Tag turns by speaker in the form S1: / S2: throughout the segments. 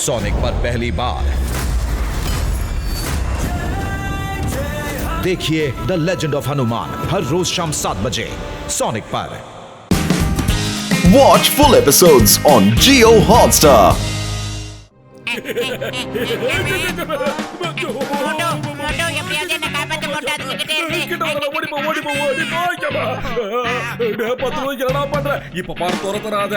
S1: Sonic पर पहली बार देखिए द लेजेंड ऑफ हनुमान हर रोज शाम 7 बजे सोनिक पर।
S2: Watch full episodes on Jio Hotstar.
S3: இப்ப பாரு துரத்துறாத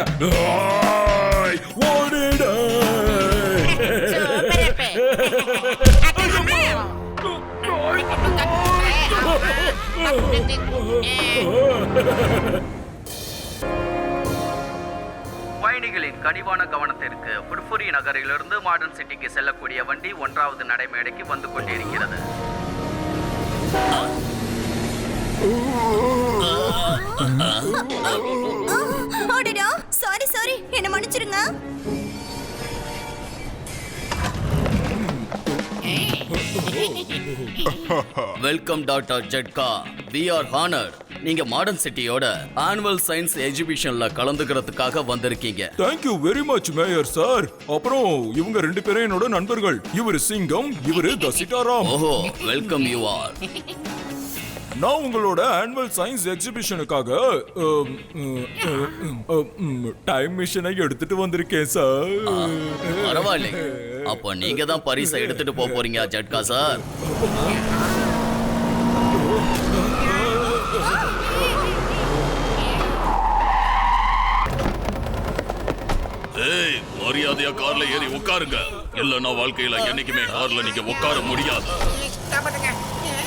S4: பயணிகளின் கனிவான கவனத்திற்கு புட்புரி நகரிலிருந்து மாடர்ன் சிட்டிக்கு செல்லக்கூடிய வண்டி 1வது நடைமேடைக்கு வந்து கொண்டிருக்கிறது.
S5: சாரி என்ன மன்னிச்சிருங்க.
S4: வெல்கம் டாக்டர் ஜட்கா. We are honoured. நீங்க மாடர்ன் சிட்டியோட ஆனுவல் சயின்ஸ் எக்ஸிபிஷன்ல கலந்துக்கிறதுக்காக வந்திருக்கீங்க.
S3: Thank you very much mayor sir. அப்புறம் இவங்க 2 பேரும் என்னோட நண்பர்கள். இவரு சிங்கம், இவரு தசிட்டாராம்.
S4: ஓஹோ, வெல்கம் யூ ஆர்.
S3: நான் உங்களோட ஆனுவல் சயின்ஸ் எக்ஸிபிஷனுக்காக டைம் மிஷினை எடுத்துட்டு வந்திருக்கேன் சார்.
S4: பரவாயில்லை, அப்ப நீங்க தான் பரிசை எடுத்துட்டு போறீங்க ஜட்கா சார்.
S6: ஏய், மரியாதையா கார்ல ஏறி உட்காருங்க. இல்லன்னா வாழ்க்கையில என்னைக்குமே கார்ல நீங்க உட்கார முடியாது.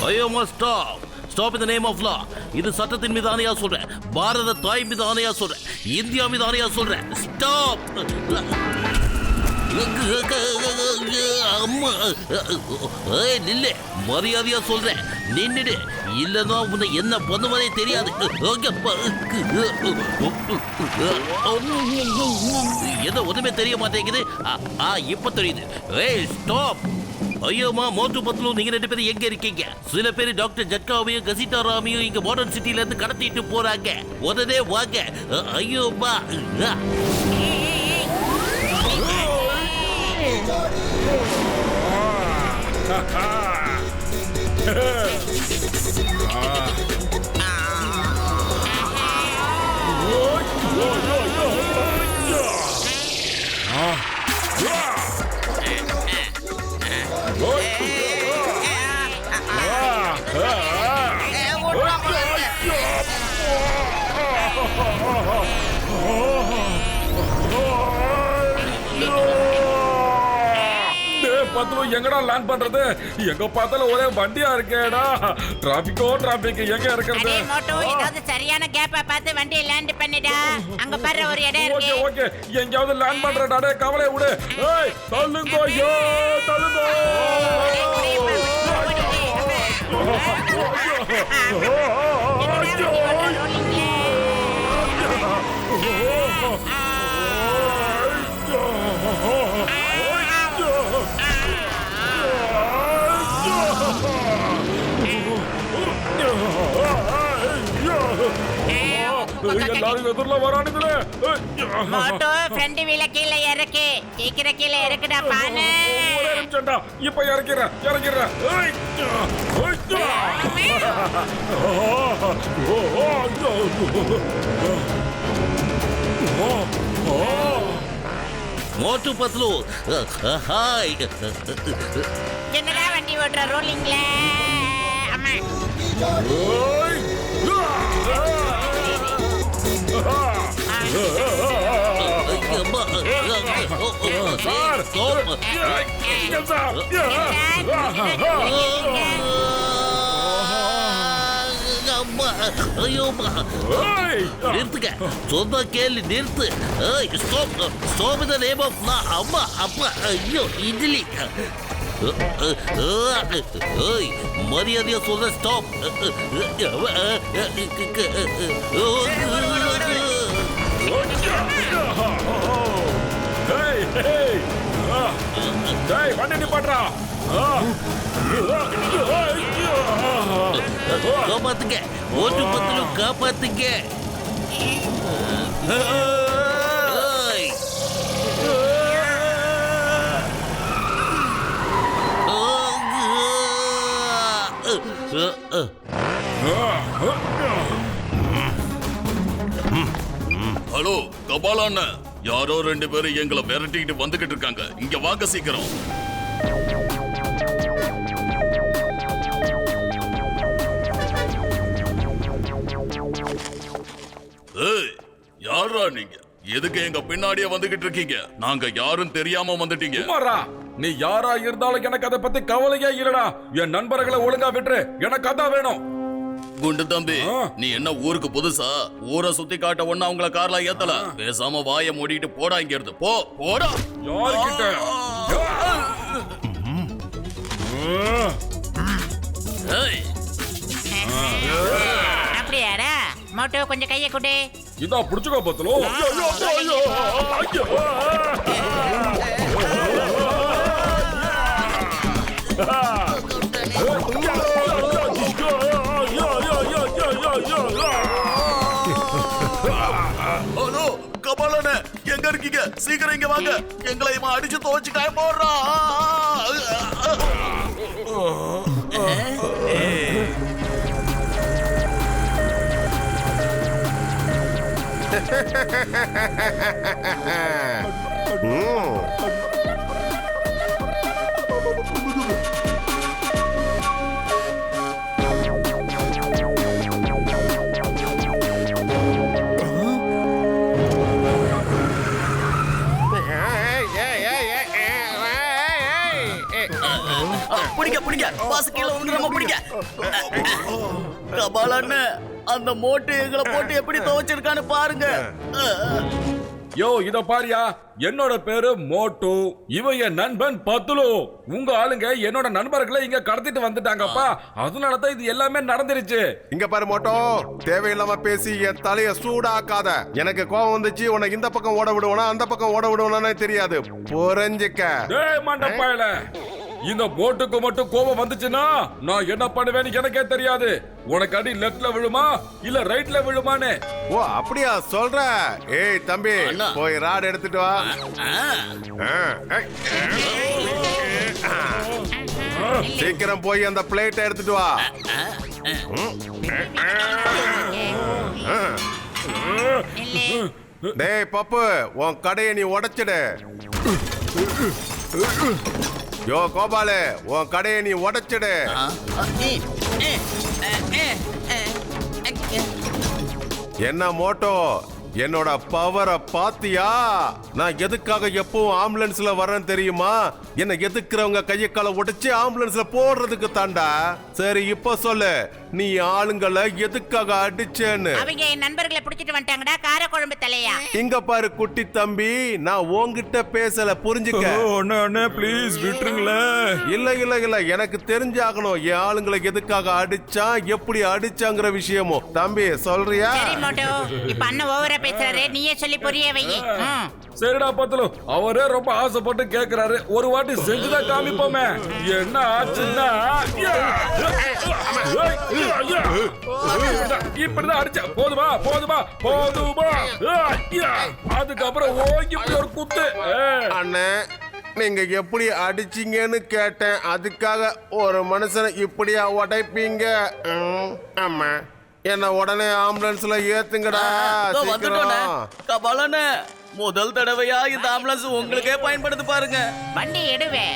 S7: ஐயோ stop stop in the name of law. இது சட்டத்தின் மீது ஆணையா சொல்றேன், பாரத தாய் மீது ஆணையா சொல்றேன், இந்தியா மீது ஆணையா சொல்றேன். ஸ்டாப். அம்மா, ஏய் நில்லு, மரியாதையா சொல்றேன், நின்னுடு. இல்லன்னா உன்னை என்ன பண்ணுவதே தெரியாது. என்ன ஒண்ணுமே தெரிய மாட்டேங்குது. இப்ப தெரியுது. ஏய் ஸ்டாப். ஐயோமா மோட்டு பத்லு, நீங்க 2 பேரும் எங்க இருக்கீங்க? சில பேர் டாக்டர் ஜட்காவையும் கசிட்டாராமையும் இங்க மாடர்ன் சிட்டில இருந்து கடத்திட்டு போறாங்க. உடனே வாங்க. ஐயோமா.
S3: பத்லு, எங்கடா லேண்ட் பண்றது? எங்க பார்த்தாலும் ஒரே வண்டியா இருக்கேடா. டிராபிக் எங்க இருக்கிறது?
S5: ஏதாவது சரியான கேப்ப பார்த்து வண்டியை லேண்ட் பண்ணிடா. அங்க பாரு ஒரு இடம் இருக்கு.
S3: ஓகே எங்கயாவது லேண்ட் பண்றடா. டேய் கவலை விடு. ஏய் தள்ளுங்க, ஐயோ தள்ளுங்க. எல்லாரும் எதிரில வரானுங்களே.
S5: மோட்டோ ஃப்ரண்ட் வீல கீழ இறக்கு. சீக்கிரம் கீழ இறக்குடா பானு.
S3: ஒரே நிமிஷம்டா, இப்ப இறக்கிறேன்.
S7: மோட்டு பத்லு, ஹாய்.
S5: என்னடா வண்டி ஓட்டுற ரோலிங்ல? அம்மா.
S7: நிறுத்துங்க, சொந்த கேள்வி நிறுத்து. Stop in the name of law. அம்மா அப்பா, ஐயோ இட்லி. மரியாதையா சொல்ற. ஸ்டாப்.
S3: வண்டி நிப்பாட்றா.
S7: காப்பாத்துங்க, ஓட்டு பத்திலும் காப்பாத்துங்க.
S6: ஹலோ கபாலா அண்ணன், யாரோ 2 பேரும் எங்களை விரட்டிக்கிட்டு வந்துகிட்டு இருக்காங்க. இங்க வாங்க சீக்கிரம். ஏய், யாரா நீங்க? எதுக்கு எங்க பின்னாடியே வந்துகிட்டு இருக்கீங்க? நாங்க யாரும் தெரியாம வந்துட்டீங்க.
S3: குமாரா, நீ யாரா இருந்தாலும் எனக்கு அதை பத்தி கவலையே இல்லடா. என் நண்பர்களை ஒழுங்கா விட்டுரு, எனக்கு அதான் வேணும்.
S6: குண்டு தம்பி, நீ என்ன ஊருக்கு புதுசா? ஊரை சுத்தி காட்ட ஒண்ணு அவங்கள கார்ல ஏத்தல. பேசாம வாயை மூடிட்டு போடா இங்க இருந்து. போடா.
S3: யாருக்கிட்ட?
S6: ஏய்,
S5: அப்படியாடா? மோட்டோ கொஞ்சம் கையை கொடு.
S3: இதா புடிச்சுக்கோ பத்தலோ.
S6: ஹலோ கபாலனே, எங்க இருக்கீங்க? சீக்கிரம் இங்க வாங்க. எங்களை இவன் அடிச்சு துவச்சு காய போடுறா.
S4: பிடிங்க பாஸ் கீழே விழுந்துடாம பிடிங்க. கபாலன்னு அந்த மோட்டு எங்களை போட்டு எப்படி துவைச்சிருக்கான்னு பாருங்க.
S3: யோ இத பாரியா, என்னோட பேரு மோட்டு, இவன் என் நண்பன் பத்துலு. உங்க ஆளுங்க என்னோட நண்பர்களை இங்க கடத்திட்டு வந்துட்டாங்கப்பா. அதனாலதான் இது எல்லாமே நடந்துருச்சு.
S8: இங்க பாரு மோட்டோ, தேவையில்லாம பேசி என் தலைய சூடாக்காத. எனக்கு கோவம் வந்துச்சு, உனக்கு இந்த பக்கம் ஓட விடுவனா அந்த பக்கம் ஓட விடுவனே தெரியாது, புரிஞ்சுக்க.
S3: டேய் மண்டப்பாயல, இந்த போட்டுக்கு மட்டும் கோபம் வந்துச்சுன்னா நான் என்ன பண்ணுவேன்னு எனக்கே தெரியாது. உனக்கு அடி லெஃப்ட்ல விழுமா இல்ல ரைட்ல விழுமானே.
S8: ஓ அப்படியா சொல்ற? ஏய் தம்பி, போய் ராட் எடுத்துட்டு வா. சீக்கிரம் போய் அந்த பிளேட் எடுத்துட்டு வா. டேய் பப்பு, உன் கடையை நீ உடைச்சிடு. யோ கோபாலு, உன் கடையை நீ உடைச்சிடு. என்ன மோட்டோ, என்னோட பவரை பாத்தியா? நான் எதுக்காக எப்பவும் ஆம்புலன்ஸ்ல வரேன்னு தெரியுமா? என்ன எதுக்குறவங்க கையை காலை உடைச்சு ஆம்புலன்ஸ்ல போடுறதுக்கு தாண்டா. சரி இப்ப சொல்லு, நீ ஆளுங்களை எதுக்காக அடிச்சேன்னு?
S5: அவங்க என் நண்பர்களை பிடிச்சிட்டு வந்துட்டாங்கடா, கார குழம்பு தலையா.
S8: இங்க பாரு குட்டி தம்பி, நான் உன்கிட்ட பேசல, புரிஞ்சுக்க.
S3: அண்ணே ப்ளீஸ் விட்டுருங்களேன்.
S8: இல்ல இல்ல இல்ல, எனக்கு தெரிஞ்சாகணும் என் ஆளுங்களை எதுக்காக அடிச்சா, எப்படி அடிச்சாங்கிற விஷயமும். தம்பி சொல்றியா?
S5: சரி மோட்டோ, இப்ப அண்ணன் ஓவரா பேசுறாரு, நீயே சொல்லி புரிய வை.
S3: சரிடா பத்தலு, அவரே ரொம்ப ஆசைப்பட்டு கேக்குறாரு, ஒரு வாட்டி செஞ்சுதான் காமிப்போமே. என்ன ஆச்சுன்னா இப்படிதான் அடிச்ச. போதுமா போதுமா போதுமா. அதுக்கப்புறம் ஓங்கி ஒரு குத்து.
S8: அண்ணே, நீங்க எப்படி அடிச்சீங்கன்னு கேட்டேன், அதுக்காக ஒரு மனுஷனை இப்படியா உடைப்பீங்க? ஆமா, என்ன உடனே ஆம்புலன்ஸ்ல ஏத்துங்கடா சீக்கிரம்.
S4: கபாலன்னு முதல் தடவையா இந்த ஆம்புலன்ஸ் உங்களுக்கே பயன்படுத்தி பாருங்க.
S5: வண்டி எடுவே.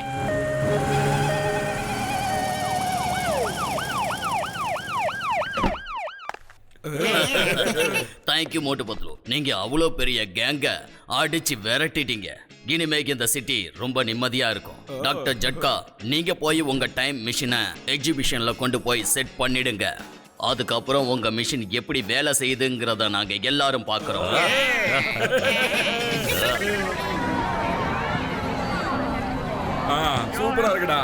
S4: தேங்க்யூ மோட்டு பத்லு, நீங்க அவ்வளோ பெரிய கேங்க அடிச்சு விரட்டிட்டீங்க. இனிமே இந்த சிட்டி ரொம்ப நிம்மதியா இருக்கும். டாக்டர் ஜட்கா, நீங்க போய் உங்க டைம் மிஷினை எக்ஸிபிஷன்ல கொண்டு போய் செட் பண்ணிடுங்க. அதுக்கப்புறம் உங்க மிஷின் எப்படி வேலை செய்யுதுங்கிறத நாங்க எல்லாரும் பார்க்கிறோம்.
S3: சூப்பரா இருக்குடா.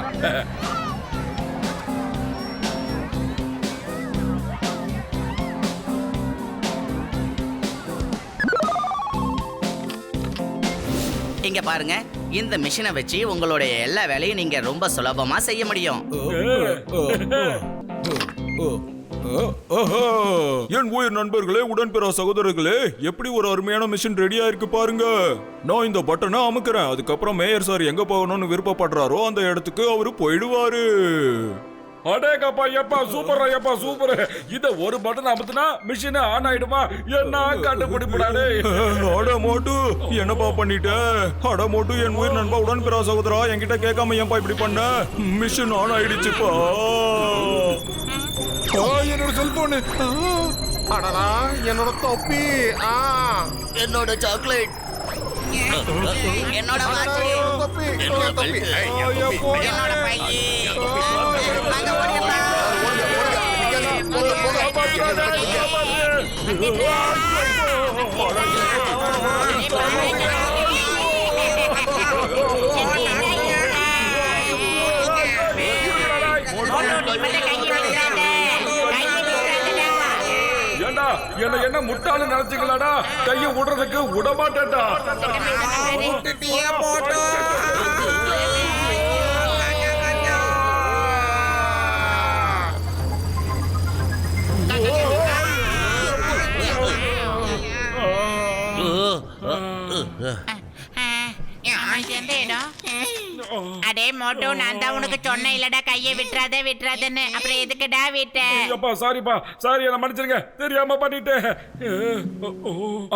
S5: இங்க பாருங்க, இந்த மிஷினை வச்சு உங்களுடைய எல்லா வேலையும் நீங்க ரொம்ப சுலபமா செய்ய முடியும்.
S3: என் உயிர் நண்பர்களே, உடன்பிற சகோதரர்களே, எப்படி ஒரு அருமையான மிஷின் ரெடியா இருக்கு பாருங்க. நான் இந்த பட்டனை அமுக்குறேன், அதுக்கப்புறம் மேயர் சார் எங்க போகணும்னு விருப்பப்படுறாரோ அந்த இடத்துக்கு அவரு போயிடுவாரு. அடேங்கப்பா எப்பா சூப்பர் எப்பா சூப்பர். இத ஒரு பட்டன் அமுத்துனா மிஷின் ஆன் ஆயிடுமா? என்ன கண்டுபிடிப்படாது.
S9: அட மோட்டு என்னப்பா பண்ணிட்ட? அட மோட்டு என் உயிர் நண்பா உடன்பிறா சகோதரா என்கிட்ட கேட்காம ஏன்பா இப்படி பண்ண? மிஷின் ஆன் ஆயிடுச்சுப்பா. என்னோட செல்போனு.
S8: அடடா என்னோட தொப்பி.
S4: என்னோட சாக்லேட்,
S5: என்னோட வாட்ச்,
S8: தொப்பி தொப்பி.
S5: என்னோட பையி. வாங்க ஓடிடலாம்.
S3: ஏண்டா என்ன முட்டாளு நினைச்சீங்களாடா? கையை விடுறதுக்கு விட மாட்டேன்டா.
S10: அடே மோட்டோ, நான் தான் உனக்கு சொன்னேன் இல்லடா கையை விட்டுறாதன்னு. அப்புறம் எதுக்குடா விட்ட?
S3: அப்பா சாரிப்பா, சாரி, என்ன மன்னிச்சிருங்க, தெரியாம பண்ணிட்டேன்.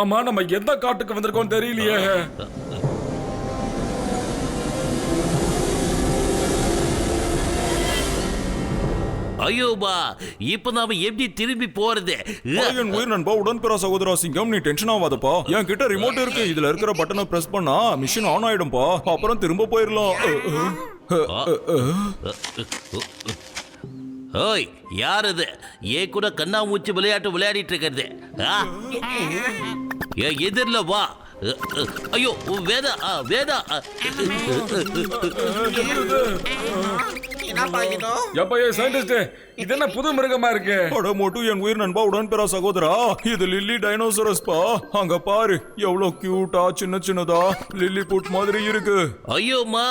S3: ஆமா, நம்ம எந்த காட்டுக்கு வந்திருக்கோம் தெரியலையே.
S7: ஐயோபா, இப்ப நாம எப்படி திரும்பி போறது?
S9: என் உயிர் நண்பா உடன்பிறா சகோதரா சிங்கம், நீ டென்ஷன் ஆகாதப்பா. என் கிட்ட ரிமோட் இருக்கு. இதுல இருக்கிற பட்டனை பிரஸ் பண்ணா மிஷின் ஆன் ஆயிடும்பா. அப்புறம் திரும்ப போயிடலாம்.
S7: ஓய், யார் அது? ஏன் கூட கண்ணாமூச்சி விளையாட்டு விளையாடிட்டு இருக்கிறது? எதிரில் வா. ஐயோ வேதா, வேதா.
S3: இது என்ன புது மிருகமா இருக்கு?
S9: அட மோட்டு என் உயிர் நண்பா உடன்பிறா சகோதரா, இது லில்லி டைனோசரஸ் பா. அங்க பாரு எவ்வளவு கியூட்டா சின்ன சின்னதா லில்லி புட் மாதிரி இருக்கு.
S7: ஐயோமா,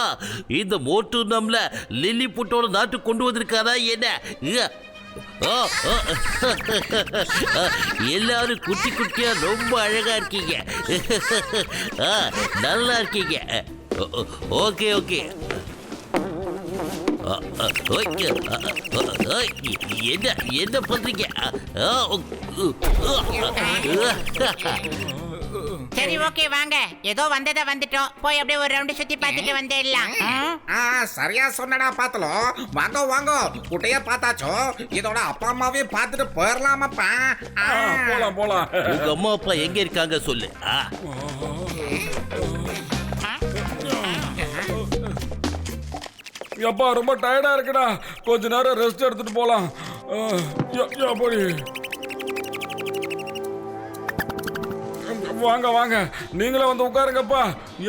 S7: இந்த மோட்டு நம்மள லில்லி புட்டோட நாட்டு கொண்டு வந்திருக்காரா என்ன? எல்லாரும் குட்டி குட்டியா ரொம்ப அழகா இருக்கீங்க. நல்லா இருக்கீங்க. Okay okay. என்ன பண்றீங்க?
S10: சரி ஓகே வாங்க, ஏதோ வந்ததை வந்துட்டோம். போய் அப்படியே ஒரு ரவுண்ட் சுத்தி பார்த்துட்டு வந்துடலாம்.
S11: சரியா சொன்னடா பாத்தலோ. வாங்க வாங்க, குட்டைய பார்த்தாச்சோ. இதோட அப்பா அம்மாவே பார்த்துட்டு போயிடலாமாப்பா.
S3: போலாம் போலாம்.
S7: உங்க அம்மா அப்பா எங்க இருக்காங்க சொல்லு.
S3: எப்பா ரொம்ப டயர்டா இருக்குடா, கொஞ்ச நேரம் ரெஸ்ட் எடுத்துட்டு போலாம். போடி. வாங்க வாங்க, நீங்களே வந்து உட்காருங்கப்பா.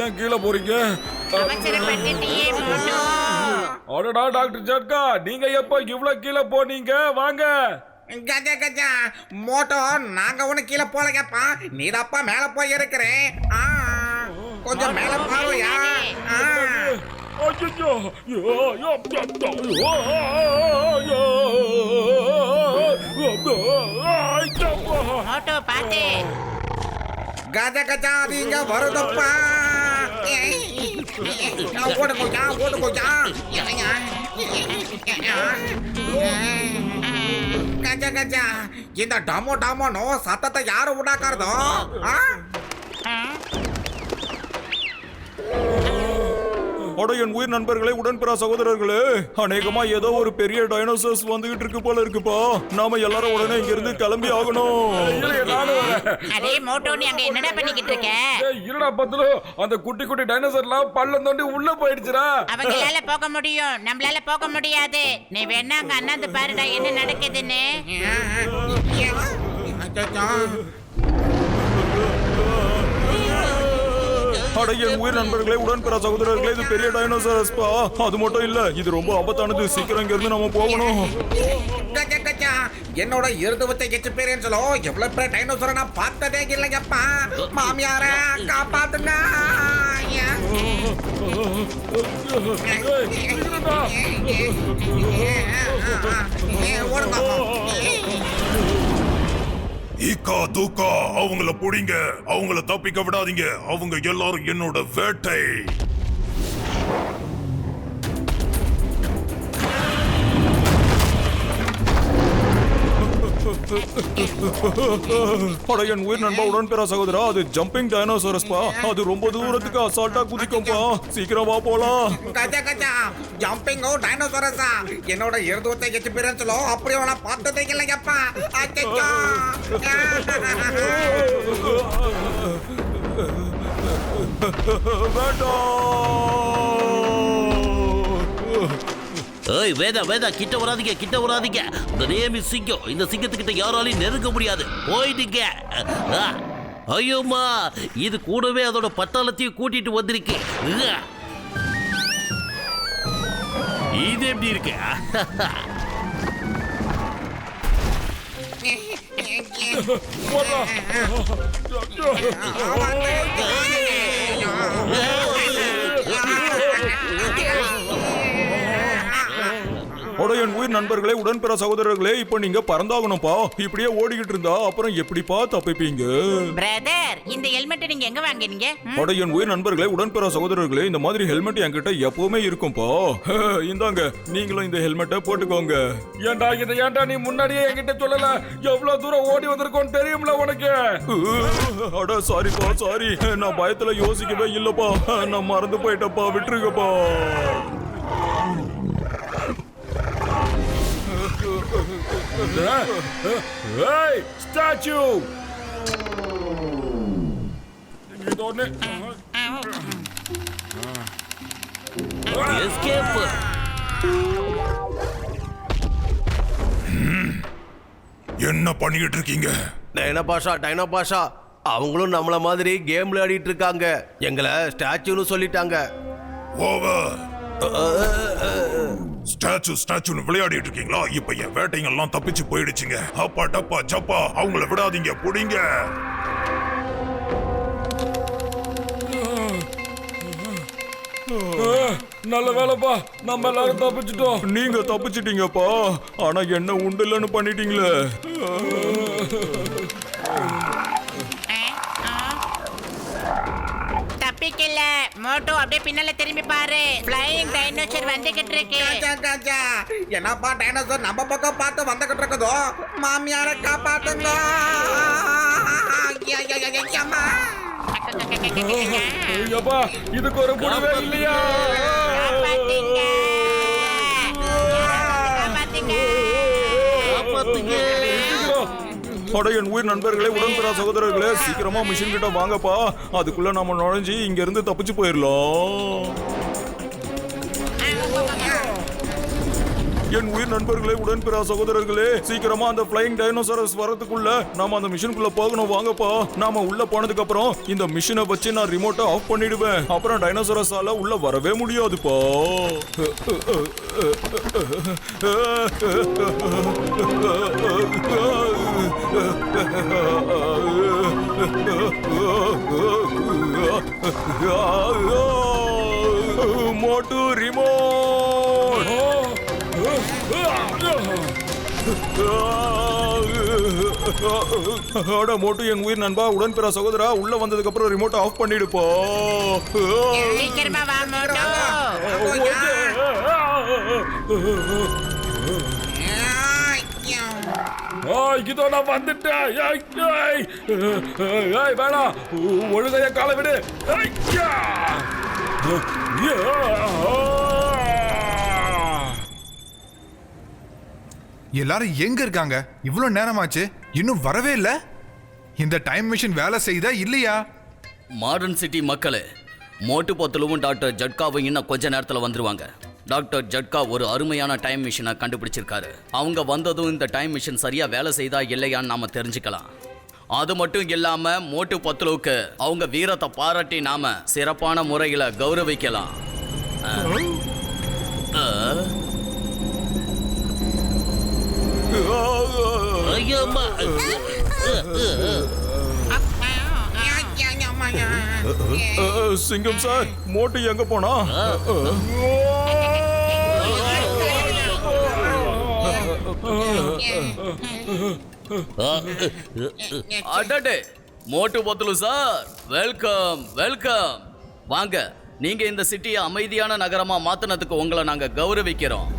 S3: ஏன் கீழே போறீங்க? அடடா டாக்டர் ஜட்கா, நீங்க எப்ப இவ்வளவு கீழே போனீங்க? வாங்க.
S11: கஜா கஜா மோட்டோ, நாங்க ஒண்ணு கீழே போலங்கப்பா. நீதாப்பா மேல போய் இருக்கிறேன். கொஞ்சம் மேல பாருயா.
S10: மோட்டோ பாத்து.
S11: கஜா கஜா நீங்க வருதப்பா. ஓடுங்கோயா ஓடுங்கோயா. கஜா கஜா, இந்த டமோ டமோனோ சத்தத்தை யாரு உண்டாக்குறதோ?
S9: அட என் உயிர் நண்பர்களே, உடன்பிறா சகோதரர்களே, அநேகமா ஏதோ ஒரு பெரிய டைனோசர்ஸ் வந்துகிட்டு இருக்கு போல இருக்குப்பா. நாம எல்லாரும் உடனே இங்க இருந்து கிளம்பி ஆகணும்.
S10: அடே மோட்டோ, நீ அங்க என்னடா பண்ணிக்கிட்டு இருக்க?
S3: இருடா பத்துலு, அந்த குட்டி குட்டி டைனோசர்லாம் பள்ளம் தோண்டி உள்ள போயிடுச்சுடா.
S10: அவங்களால போக முடியும், நம்மளால போக முடியாது. நீ வேணா அங்க அண்ணாந்து பாருடா என்ன நடக்குதுன்னு.
S9: அட என் உயிர் நண்பர்களே, உடன்பிறா சகோதரர்களே, இது பெரிய டைனோசரஸ் பா. அது மட்டும் இல்ல, இது ரொம்ப ஆபத்தானது. சீக்கிரம் இங்க இருந்து நம்ம போகணும்.
S11: என்னோட 20 எக்ஸ்பீரியன்ஸ்ல எவ்வளவு பெரிய டைனோசரை நான் பார்த்ததே இல்லைங்கப்பா. மாமியார காப்பாத்துங்க.
S12: ஈக்கா தூக்கா, அவங்கள புடிங்க, அவங்கள தப்பிக்க விடாதீங்க. அவங்க எல்லாரும் என்னோட வேட்டை.
S9: அட என் உயிர் நண்பா உடன்பெறா சகோதரா, அது ஜம்பிங் டைனோசரஸ் பா. அது ரொம்ப தூரத்துக்கு அசால்ட்டா குதிக்கும்பா. சீக்கிரம் வா போலாம்.
S11: கஜா கஜா ஜம்பிங் டைனோசரஸா என்னோட 25 எக்ஸ்பீரியன்ஸ்ல அப்படி ஒண்ணு பார்த்ததே இல்லையப்பா. அச்சச்சோ.
S7: ஏய் வேதா வேதா, கிட்ட வராதீங்க, கிட்ட வராதீங்க. இந்த நேம் இஸ் சிங்கம். இந்த சிங்கத்துக்கிட்ட யாராலையும் நெருங்க முடியாது. போயிடுங்க. ஐயோமா, இது கூடவே அதோட பட்டாளத்தையும் கூட்டிட்டு வந்திருக்கு. இது எப்படி இருக்கு?
S9: அட என் உயிர் நண்பர்களே, உடன்பெறா சகோதரர்களே, இப்போ நீங்க பறந்தாகணும்பா. இப்படியே ஓடிக்கிட்டு இருந்தா அப்புறம் எப்படிப்பா தப்பிப்பீங்க?
S10: பிரதர், இந்த ஹெல்மெட் நீங்க எங்க வாங்குனீங்க?
S9: அட என் உயிர் நண்பர்களே, உடன்பெறா சகோதரர்களே, இந்த மாதிரி ஹெல்மெட் என்கிட்ட எப்பவுமே இருக்கும்பா. இந்தாங்க, நீங்களும் இந்த ஹெல்மெட்டை போட்டுக்கோங்க.
S3: ஏன்டா நீ முன்னாடியே என்கிட்ட சொல்லல? எவ்வளவு தூரம் ஓடி வந்திருக்கோம் தெரியும்ல உனக்கு?
S9: அட சாரிப்பா, சாரி. நான் பயத்துல யோசிக்கவே இல்லப்பா. நான் மறந்து போயிட்டப்பா, விட்டுருங்கப்பா.
S3: ஏய் ஸ்டாச்சு, இதோனே
S7: எஸ்கேப்.
S12: என்ன பண்ணிக்கிட்டு இருக்கீங்க?
S8: டைனோ பாஷா அவங்களும் நம்மள மாதிரி கேம் விளையாடிட்டு இருக்காங்க. எங்களை ஸ்டாச்சுன்னு சொல்லிட்டாங்க.
S12: ஓவர். ஸ்டாச்சுன்னு விளையாடிட்டு இருக்கீங்களா? இப்ப என் வேட்டைங்க எல்லாம் தப்பிச்சு போயிடுச்சுங்க. அப்பா டப்பா ஜப்பா, அவங்கள விடாதீங்க, புடிங்க.
S3: நல்ல வேலைப்பா, நம்ம எல்லாரும் தப்பிச்சிட்டோம்.
S9: நீங்க தப்பிச்சிட்டீங்கப்பா, ஆனா என்ன உண்டு இல்லைன்னு பண்ணிட்டீங்களே.
S10: தப்பிக்கல மோட்டோ, அப்படியே பின்னால திரும்பி பாரு. ஃப்ளையிங் டைனோசர் வந்துகிட்டு இருக்கு.
S11: கஜா கஜா என்னப்பா டைனோசர் நம்ம பக்கம் பார்த்து வந்துகிட்டு இருக்குதோ? மாமியார காப்பாத்துங்க. அம்மா.
S3: ஐயப்பா, இதுக்கு ஒரு முடிவே இல்லையா?
S10: காப்பாத்துங்க. காப்பாத்துங்க.
S9: அட என் உயிர் நண்பர்களே, உடன்பெறா சகோதரர்களே, சீக்கிரமா மிஷின் கிட்ட வாங்கப்பா. அதுக்குள்ள நாம நுழைஞ்சு இங்க இருந்து தப்பிச்சு போயிடலாம். என் உயிர் நண்பர்களே, உடன்பெறா சகோதரர்களே, சீக்கிரமா அந்த ஃப்ளையிங் டைனோசரஸ் வரதுக்குள்ள நாம அந்த மிஷினுக்குள்ள போகணும். வாங்கப்பா. நாம உள்ள போனதுக்கு அப்புறம் இந்த மிஷினை வச்சு நான் ரிமோட்டை ஆஃப் பண்ணிடுவேன். அப்புறம் டைனோசரஸால உள்ள வரவே முடியாதுப்பா. மோட்டு ரிமோட். அட மோட்டு, என் உயிர் நண்பா, உடன்பெறா சகோதரா, உள்ள வந்ததுக்கு அப்புறம் ரிமோட் ஆஃப் பண்ணிடுப்போ.
S10: சீக்கிரமா வா மோட்டோ.
S3: இதோ நான் வந்துட்டேன். வேணாம், ஒழுங்கைய காலை விடு.
S13: எல்லாரும் எங்க இருக்காங்க? இவ்வளவு நேரமாச்சு, இன்னும் வரவே இல்ல. இந்த டைம் மிஷின் வேலை செய்தா இல்லையா?
S4: மாடர்ன் சிட்டி மக்களே, மோட்டு பத்துலுவும் டாக்டர் ஜட்காவும் இன்னும் கொஞ்ச நேரத்தில் வந்துருவாங்க. டாக்டர் ஜட்கா ஒரு அருமையான டைம் மிஷினை கண்டுபிடிச்சிருக்காரு. அவங்க வந்ததும் இந்த டைம் மிஷின் சரியா வேலை செய்தா இல்லையான்னு நாம தெரிஞ்சுக்கலாம். அது மட்டும் இல்லாம மோட்டு பத்துலுவுக்கு அவங்க வீரத்தை பாராட்டி நாம சிறப்பான முறையில கௌரவிக்கலாம்.
S9: சிங்கம் சார், மோட்டு எங்க போனா?
S4: அடடே, மோட்டு பத்துலு சார், வெல்கம் வெல்கம். வாங்க, நீங்க இந்த சிட்டியை அமைதியான நகரமா மாத்தினதுக்கு உங்களை நாங்க கௌரவிக்கிறோம்.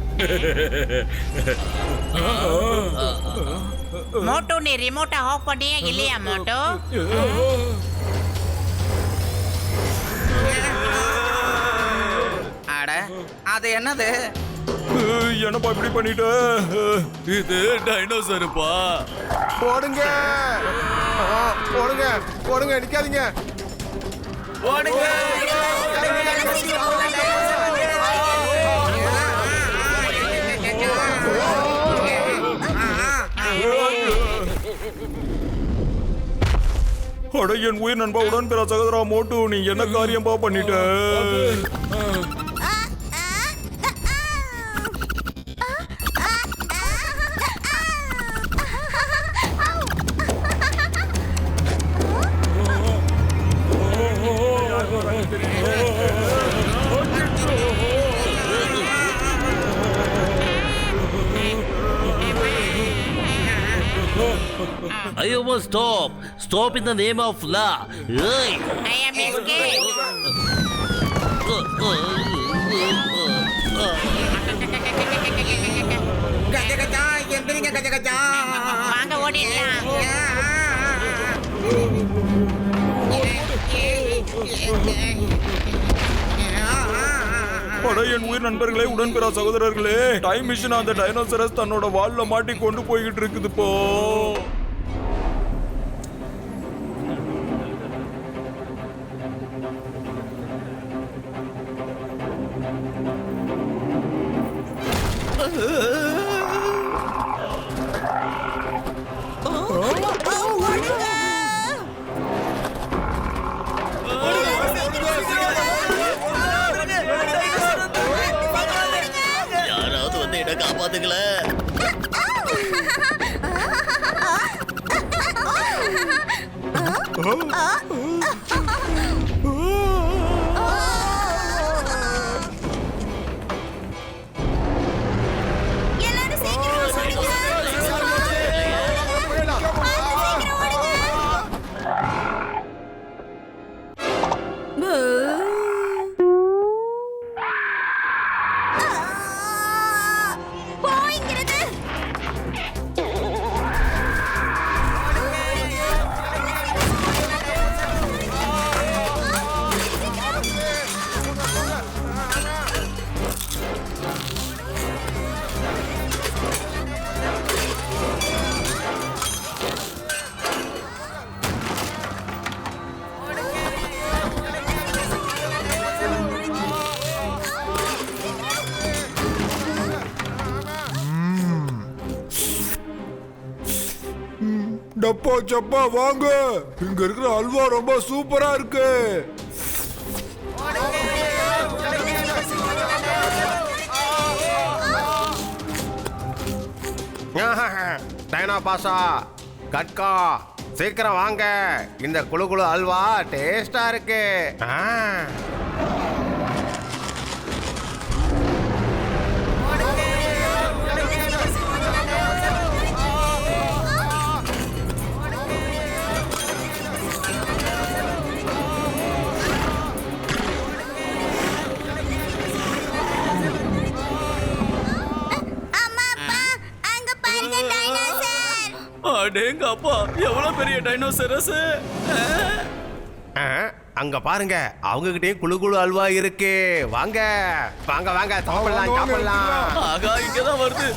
S10: மோட்டோ நீ ரிமோட்டை ஆஃப் பண்ணியா இல்லையா மோட்டோ?
S5: அட அது என்னது?
S9: என்னப்பா இப்படி பண்ணிட்ட?
S6: இது டைனோசருப்பா.
S8: போடுங்க போடுங்க போடுங்க, நிக்காதீங்க.
S5: ஓடுங்க.
S9: அட என் உயிர் நண்பா உடன்பிற சகோதரா மோட்டு, நீ என்ன காரியம்பா பண்ணிட்ட?
S7: Ayoma, stop! Stop in the name of law! Hey!
S10: I am escape.
S11: கஜகஜா எந்திரிங்க கஜகஜா.
S10: வாங்க ஓடிடலாம்.
S9: அட என் உயிர் நண்பர்களே, உடன்பிற சகோதரர்களே, டைம் மிஷின் அந்த டைனோசரஸ் தன்னோட வால்ல மாட்டி கொண்டு போய்கிட்டு இருக்குது போ.
S6: யாராவது வந்து என்ன காப்பாத்துக்கல.
S13: டப்பா சப்பா வாங்க, இங்க இருக்கிற அல்வா ரொம்ப சூப்பரா இருக்கு.
S8: டைனா பாசா, கட்கா, சீக்கிரம் வாங்க. இந்த குளு குளு அல்வா டேஸ்டா இருக்கு.
S6: அடேங்க அப்பா, எவ்வளவு பெரிய டைனோசரஸ்.
S8: அங்க பாருங்க, அவங்க கிட்டயும் குளு குளு அல்வா இருக்கு. வாங்க வாங்க வாங்க, சாப்பிடலாம் சாப்பிடலாம்.
S6: ஆகா, இங்கதான் வருது.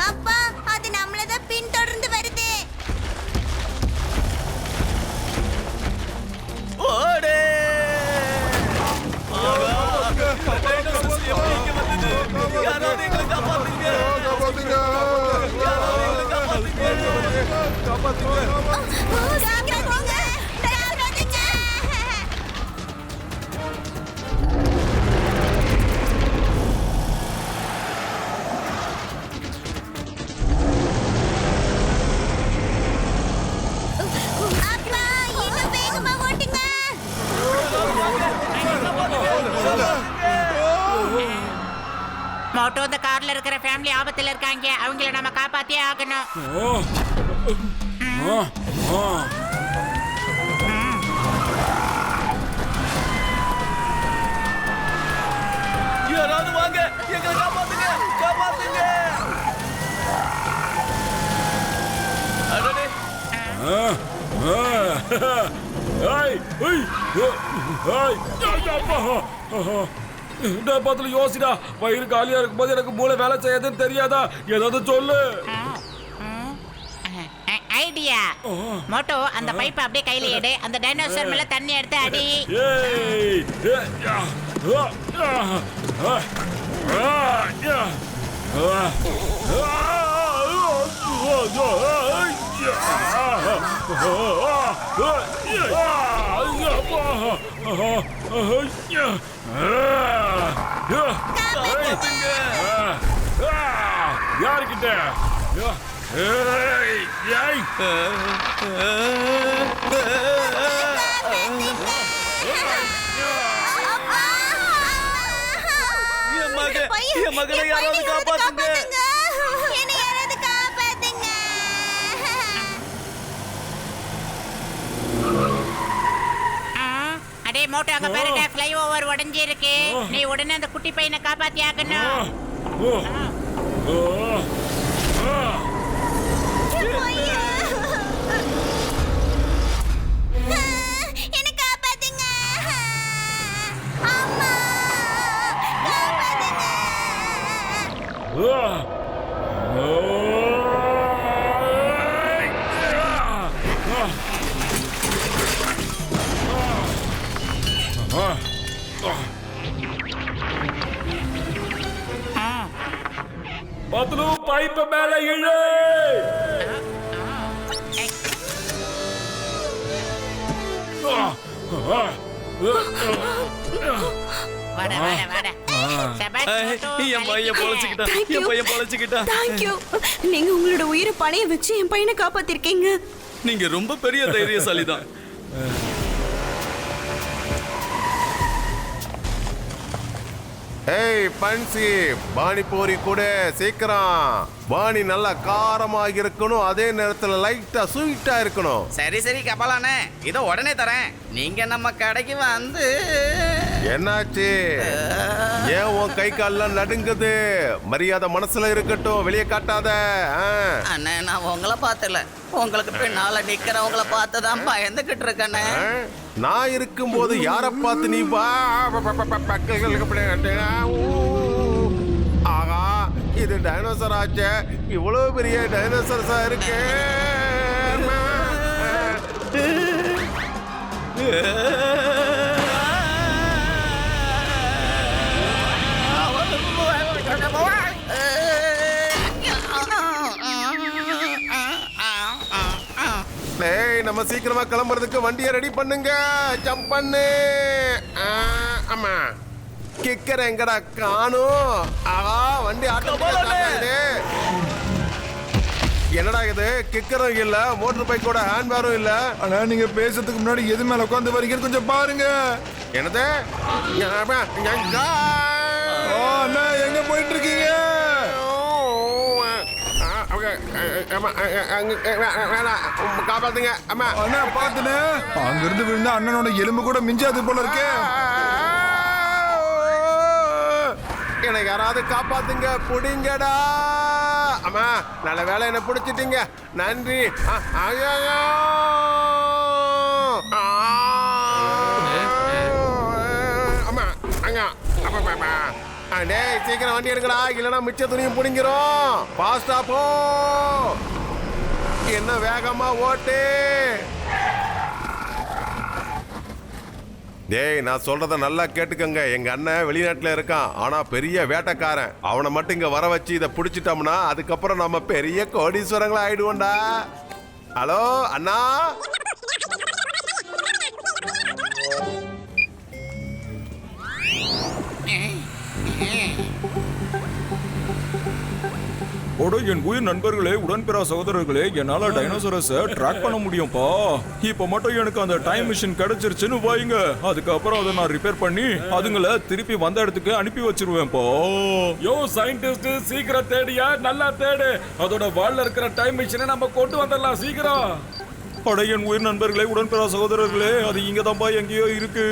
S14: அப்பா, அது நம்மளதான் பின்தொடர்ந்து வருது.
S6: ஓடே! யாராவது எங்களை காப்பாத்துங்க.
S14: சீக்கிரம் போங்க. டிரைவர் வந்துங்க. அப்பா, இன்னும் வேகமா ஓட்டுங்க.
S10: மோட்டோ இந்த கார்ல இருக்கிற ஃபேமிலி ஆபத்துல இருக்காங்க. அவங்கள நம்ம காப்பாத்தியே ஆகணும்.
S6: யாராவது வாங்க, எங்களை காப்பாத்துங்க, காப்பாத்துங்க.
S3: பார்த்துல யோசிடா, வயிறு காலியா இருக்கும் போது எனக்கு மூளை வேலை செய்யாதுன்னு தெரியாதா? ஏதாவது சொல்லு.
S10: ஐடியா. மோட்டோ அந்த பைப்பை அப்படியே கையில எடு. அந்த டைனோசர் மேல தண்ணி எடுத்து அடி.
S3: யாருக்கிட்ட?
S6: என் மகனை யாராவது காப்பாத்துங்க.
S14: என்னை யாராவது காப்பாத்துங்க.
S10: அடே மோட்டோ, அங்க பாருடா, ஃப்ளைஓவர் உடைஞ்சி இருக்கு. நீ உடனே அந்த குட்டி பையனை காப்பாத்தி ஆகணும்.
S14: என்னை காப்பாத்துங்க. அம்மா காப்பாத்துங்க.
S3: பத்லு, பைப்பு மேல இழு.
S10: வாடா வாடா வாடா. சபாஷ் மோட்டோ,
S6: என் பையன் பொழைச்சுக்கிட்டான், என் பையன் பொழைச்சுக்கிட்டான்.
S15: தேங்க்யூ. நீங்க உங்களோட உயிரை பணைய வச்சு என் பையனை காப்பாத்திருக்கீங்க.
S6: நீங்க ரொம்ப பெரிய தைரியசாலி தான்.
S8: ஏய் பன்சி, பானிபூரி கூட சீக்கிரம். பானி நல்லா காரமாக இருக்கணும், அதே நேரத்துல லைட்டா ஸ்வீட்டா இருக்கணும்.
S5: சரி சரி கபாலானே, இதோ உடனே தரேன். நீங்க நம்ம கடைக்கு வந்து.
S8: என்னாச்சு? ஏன் உன் கை கால்லாம் நடுங்குது? மரியாதை மனசுல இருக்கட்டும், வெளியே காட்டாத.
S5: அண்ணே, நான் உங்களை பார்த்தல, உங்களுக்கு பின்னால நிக்கிறவங்கள பார்த்துதான் பயந்துகிட்டு இருக்கேனே.
S8: நான் இருக்கும்போது யாரை பார்த்து நீ ஆகா, இது டைனோசர் ஆச்சே. இவ்வளவு பெரிய டைனோசர்ஸா இருக்கு. நம்ம சீக்கிரமா கிளம்புறதுக்கு வண்டியை ரெடி பண்ணுங்க. ஜம்ப் பண்ணு. ஆமா, கிக்கர் எங்கடா காணும்? ஆஹா, வண்டி ஆட்டோ. என்னடா இது? கிக்கரும் இல்ல, மோட்டர் பைக்கோட ஹேண்ட் பேரும் இல்ல.
S13: ஆனா நீங்க பேசுறதுக்கு முன்னாடி எது மேல உட்காந்து வரீங்க கொஞ்சம் பாருங்க.
S8: என்னது?
S13: அண்ணா, எங்க போயிட்டு இருக்கீங்க?
S8: காப்பாத்துங்க.
S13: அண்ணா பாத்துனே, அங்க இருந்து விழுந்தா அண்ணனோட எலும்பு கூட மிஞ்சாது போல இருக்கு.
S8: என்னை யாராவது காப்பாத்துங்க, புடிங்கடா. அம்மா, நல்ல வேலை என்ன பிடிச்சிட்டீங்க, நன்றி. ஐயோ, அம்மா, அங்க டேய், சீக்கிரம் வண்டி எடுக்கடா, இல்லைன்னா மிச்ச துணியும் பிடிங்கிறோம். பாஸ்டா போ, என்ன வேகமா ஓட்டு. டேய், நான் சொல்றத நல்லா கேட்டுக்கங்க. எங்க அண்ணன் வெளிநாட்டுல இருக்கான், ஆனா பெரிய வேட்டைக்காரன். அவனை மட்டும் இங்க வர வச்சு இதை பிடிச்சிட்டோம்னா அதுக்கப்புறம் நம்ம பெரிய கோடீஸ்வரங்களா ஆயிடுவோம்டா. ஹலோ அண்ணா.
S9: என் உயிர் நண்பர்களே, உடன்பிறா சகோதரர்களே, என்னால டைனோசரஸ ட்ராக் பண்ண முடியும்பா. இப்ப மட்டும் எனக்கு அந்த டைம் மிஷின் கிடைச்சிருச்சுன்னு வைங்க, அதுக்கப்புறம் அதை நான் ரிப்பேர் பண்ணி அதுங்களை திருப்பி வந்த இடத்துக்கு அனுப்பி வச்சிருவேன்ப்பா.
S3: யோ சயின்டிஸ்ட், சீக்கிரம் தேடியா, நல்லா தேடு. அதோட வால்ல இருக்கிற டைம் மிஷினை நம்ம கொண்டு வந்துடலாம் சீக்கிரம்.
S9: அட என் உயிர் நண்பர்களே, உடன்பிறா சகோதரர்களே, அது இங்க தான்ப்பா எங்கேயோ இருக்கு.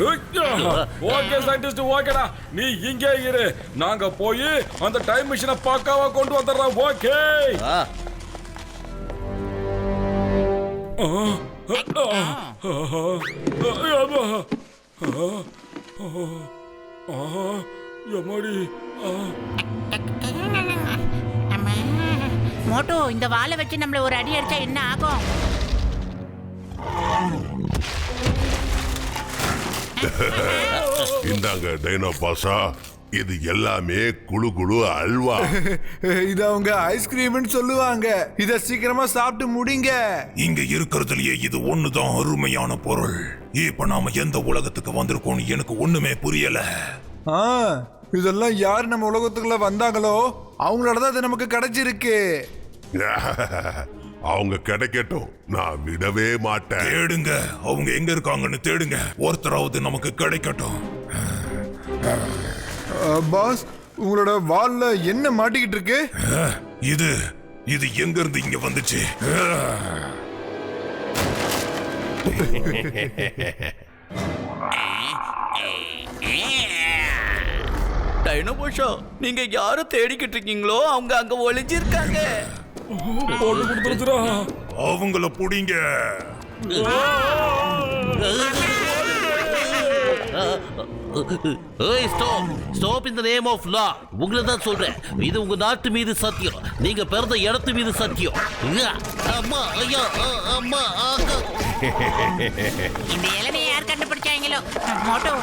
S3: ஓகே சயின்டிஸ்ட், ஓகேடா, நீ இங்கே இரு. நாங்க போய் அந்த டைம் மிஷினை பக்காவா கொண்டு வந்துடுறோம். ஓகே.
S10: மோட்டோ, இந்த வாளை வச்சு நம்மள ஒரு அடி அடிச்சா என்ன ஆகும்?
S12: இந்தாங்க டைனோ பாசா, இது எல்லாமே குளு குளு அல்வா.
S13: இத அவங்க ஐஸ்கிரீம்னு சொல்லுவாங்க. இத சீக்கிரமா சாப்பிட்டு முடிங்க.
S12: இங்க இருக்கிறதுலயே இது ஒண்ணுதான் அருமையான பொருள். இப்ப நாம எந்த உலகத்துக்கு வந்திருக்கோம்னு எனக்கு ஒண்ணுமே புரியல.
S13: இதெல்லாம் யார் நம்ம உலகத்துக்குள்ள வந்தாங்களோ அவங்களோட தான் இது நமக்கு கிடைச்சிருக்கு.
S12: அவங்க கிடைக்கட்டும், நான் விடவே மாட்டேன். தேடுங்க, அவங்க எங்க இருக்காங்கன்னு தேடுங்க. ஒருத்தராவது நமக்கு கிடைக்கட்டும்.
S13: பாஸ், உங்களோட வால்ல என்ன மாட்டிக்கிட்டு இருக்கு?
S12: இது எங்க இருந்து இங்க வந்துச்சு?
S4: டைனோபோஷா, நீங்க யார தேடிக்கிட்டு இருக்கீங்களோ அவங்க அங்க ஒளிஞ்சிருக்காங்க.
S12: அவங்கள புடிங்க.
S7: Stop in the name of law. உங்களை தான் சொல்றேன், இது உங்க நாட்டு மீது சத்தியம், நீங்க பிறந்த இடத்து மீது சத்தியம். அம்மா, ஐயா, அம்மா.
S10: இந்த இளநியை யார் கண்டுபிடிச்சாங்களோ? Moto,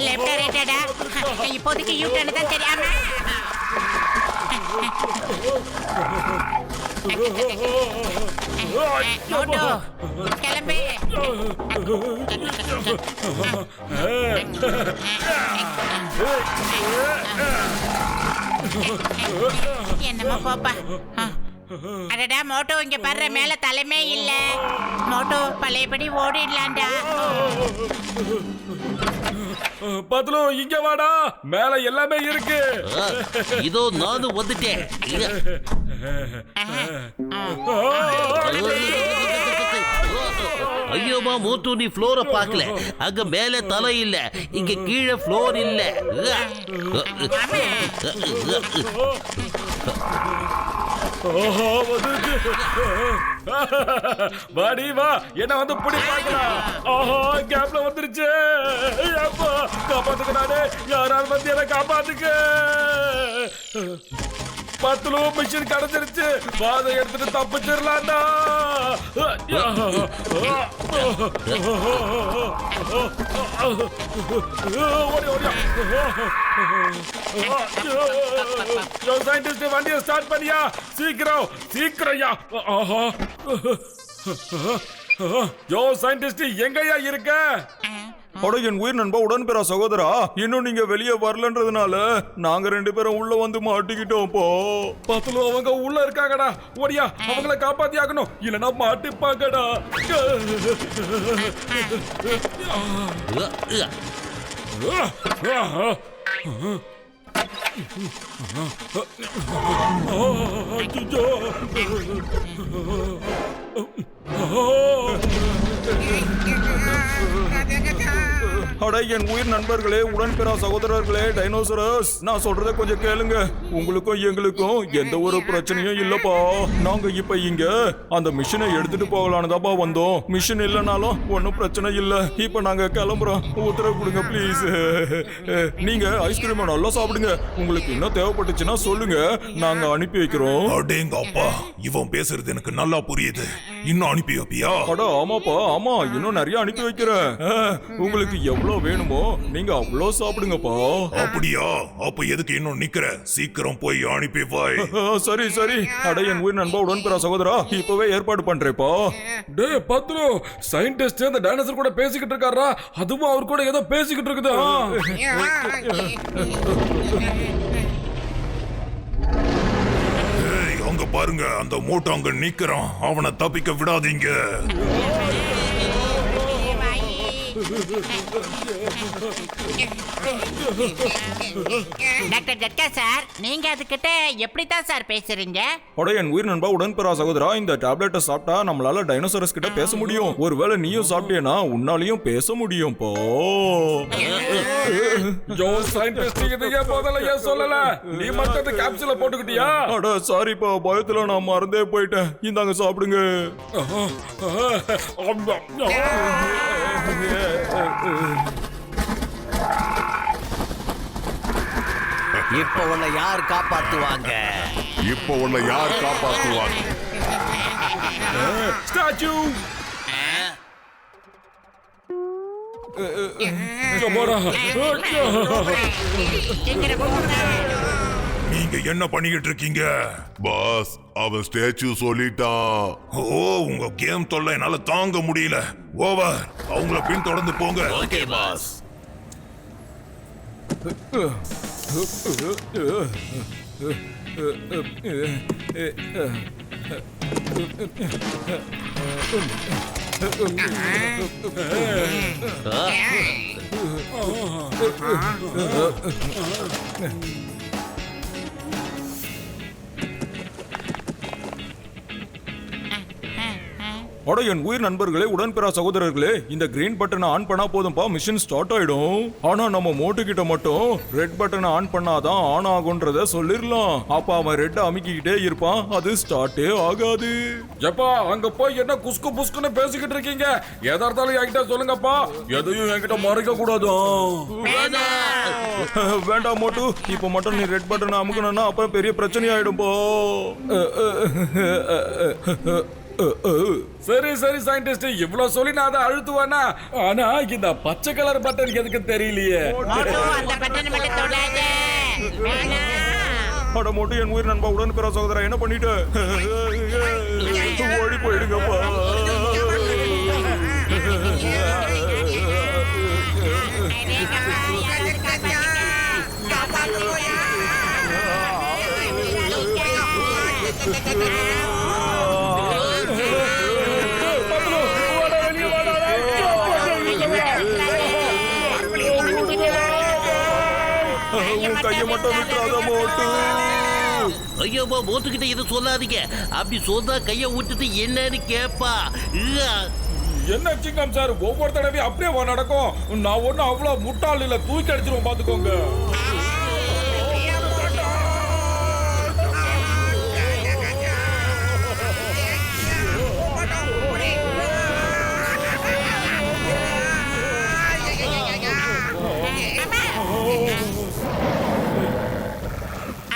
S10: left ரைட்டடா? இப்போதைக்கு யூ டர்ன் தான் தெரியாம. மோட்டோ, கிளம்பு. என்னமா போப்பா. அடடா மோட்டோ, இங்க பாரு, மேல தலைமே இல்ல. மோட்டோ, பழையபடி ஓடிடலாம்டா.
S3: பத்லு, இங்க வாடா, மேல எல்லாமே இருக்கு.
S7: இதோ நானும் வந்துட்டேன். ஐயோமா மோட்டு, நீ ஃப்ளோரை பார்க்கல. அங்க மேல தலை இல்ல, இங்க கீழே ஃப்ளோர் இல்ல.
S3: வாடி வா, என்ன வந்து புடி பார்க்கலாம். ஆஹா, கேப்ல வந்துருச்சு. அப்பா, காப்பாத்துக்க நானே, யாராவது வந்து என்ன காப்பாத்துக்க. பத்துல மிஷின் கிடைச்சிருச்சு, வாதை எடுத்துட்டு தப்பிச்சிடலாம்டா. ஓடி ஓடியா. சயின்டிஸ்ட், வண்டியை ஸ்டார்ட் பண்ணியா, சீக்கிரம் சீக்கிரம்யா. ஆஹா, யோ சயின்டிஸ்ட், எங்கயா இருக்க?
S9: அட என் உயிர் நண்பா, உடன்பிறா சகோதரா, இன்னும் நீங்க வெளியே வரலன்றதுனால நாங்க 2 பேரும் உள்ள வந்து மாட்டிக்கிட்டோம்ப்பா.
S3: பத்துல அவங்க உள்ள இருக்காங்கடா, ஓடியா, அவங்கள காப்பாத்தி ஆகணும், இல்லனா மாட்டிப்பாங்கடா.
S9: அட என் உயிர் நண்பர்களே, உடன்பிறா சகோதரர்களே, டைனோசரஸ், நான் சொல்றத கொஞ்சம் கேளுங்க. உங்களுக்கும் எங்களுக்கும் எந்த ஒரு பிரச்சனையும் இல்லப்பா. நாங்க இப்ப இங்க அந்த மிஷினை எடுத்துட்டு போகலான்னு தான்ப்பா வந்தோம். மிஷின் இல்லைனாலும் ஒன்னும் பிரச்சனை இல்ல. இப்ப நாங்க கிளம்புறோம், உத்தரவு கொடுங்க ப்ளீஸ். நீங்க ஐஸ்கிரீம் நல்லா சாப்பிடுங்க. உங்களுக்கு இன்னும் தேவைப்பட்டுச்சுன்னா சொல்லுங்க, நாங்க அனுப்பி வைக்கிறோம்.
S12: அடேங்க அப்பா, இவன் பேசுறது எனக்கு நல்லா புரியுது. இன்னும் அனுப்பி வைப்பியா?
S9: அட ஆமாப்பா, ஆமா, இன்னும் நிறைய அனுப்பி வைக்கிறேன். உங்களுக்கு எவ்வளவு வேணுமோ நீங்க அவ்வளோ சாப்பிடுங்கப்பா.
S12: அப்படியா? அப்ப எதுக்கு இன்னும் நிக்கிற? சீக்கிரம் போய் அனுப்பி வை.
S9: சரி சரி. அட என் உயிர் நண்பா, உடன்பிறா சகோதரா, இப்பவே ஏற்பாடு பண்றேப்பா.
S3: டேய் பத்ரு, சயின்டிஸ்ட் அந்த டைனோசர் கூட பேசிக்கிட்டு இருக்காரா? அதுவும் அவர் கூட ஏதோ பேசிக்கிட்டு இருக்குதா?
S12: அங்க பாருங்க, அந்த மோட்டோ அங்க நிக்கிறான். அவனை தப்பிக்க விடாதீங்க.
S10: டாக்டர் ஜட்கா சார், நீங்க அதுகிட்ட எப்படித்தான் சார் பேசுறீங்க?
S9: அட என் உயிர் நண்பா உடன்பிறா சகோதரா, இந்த டேப்லெட்டை சாப்பிட்டா நம்மளால டைனோசரஸ் கிட்ட பேச முடியும். ஒருவேளை நீயும் சாப்பிட்டேனா உன்னாலையும் பேச முடியும். போ
S3: ஜோ சயின்டிஸ்ட் இதையே முதல்ல ஏன் சொல்லல? நீ மட்டும் அந்த கேப்சூல போட்டுக்கிட்டியா?
S9: அட சாரிப்பா, பயத்துல நான் மறந்தே போயிட்டேன். இந்தாங்க சாப்பிடுங்க.
S5: இப்போ உன்னை யார் காப்பாத்துவாங்க?
S12: இப்போ உன்னை யார் காப்பாத்துவாங்க?
S3: ஸ்டாச்சு
S12: நீங்க என்ன பண்ணிக்கிட்டு இருக்கீங்க? பாஸ், அவன் ஸ்டாச்சு சொல்லிட்டான். ஓ, உங்க கேம் தொல்லை என்னால தாங்க முடியல. ஓவர். அவங்கள பின் தொடர்ந்து போங்க.
S6: Okay boss.
S9: அட என் உயிர் நண்பர்களே, உடன்பிறா சகோதரர்களே, இந்த கிரீன் பட்டனை ஆன் பண்ணா போதும்பா, மிஷின் ஸ்டார்ட் ஆயிடும். ஆனா நம்ம மோட்டு கிட்ட மட்டும் ரெட் பட்டனை ஆன் பண்ணாதான் ஆன் ஆகும்ன்றத சொல்லிடலாம். அப்ப அவன் ரெட் அமுக்கிக்கிட்டே இருப்பான், அது ஸ்டார்ட்டே ஆகாது.
S3: ஜப்பா, அங்க போய் என்ன குஸ்கு புஸ்குன்னு பேசிக்கிட்டு இருக்கீங்க? எதா இருந்தாலும் என்கிட்ட சொல்லுங்கப்பா. எதையும் என்கிட்ட மறைக்க கூடாது.
S9: வேண்டாம் மோட்டு, இப்ப மட்டும் நீ ரெட் பட்டனை அமுக்கணும்னா அப்புறம் பெரிய பிரச்சனை ஆயிடும். போ
S3: சரி சரி சயின்டிஸ்ட், இவ்வளவு சொல்லி நான் அதை அழுத்துவானா? ஆனா இந்த பச்சை கலர் பட்டன் எதுக்கு தெரியலையே.
S9: அட மோட்டு என் உயிர் நண்பா உடன்பிறா சகோதரா, என்ன பண்ணிட்டு ஓடி போயிடுங்கப்பா. கையை மட்டும் விட்டுறாத மோட்டு.
S7: ஐயோப்பா, மோட்டுக்கிட்ட இதை சொல்லாதீங்க. அப்படி சொன்னா கையை விட்டுட்டு என்னன்னு கேப்பா.
S3: என்ன சிங்கம் சார், ஒவ்வொரு தடவையும் அப்படியே நடக்கும். நான் ஒன்னும் அவ்வளவு முட்டாள் இல்ல, தூக்கி அடிச்சிருவோம் பாத்துக்கோங்க.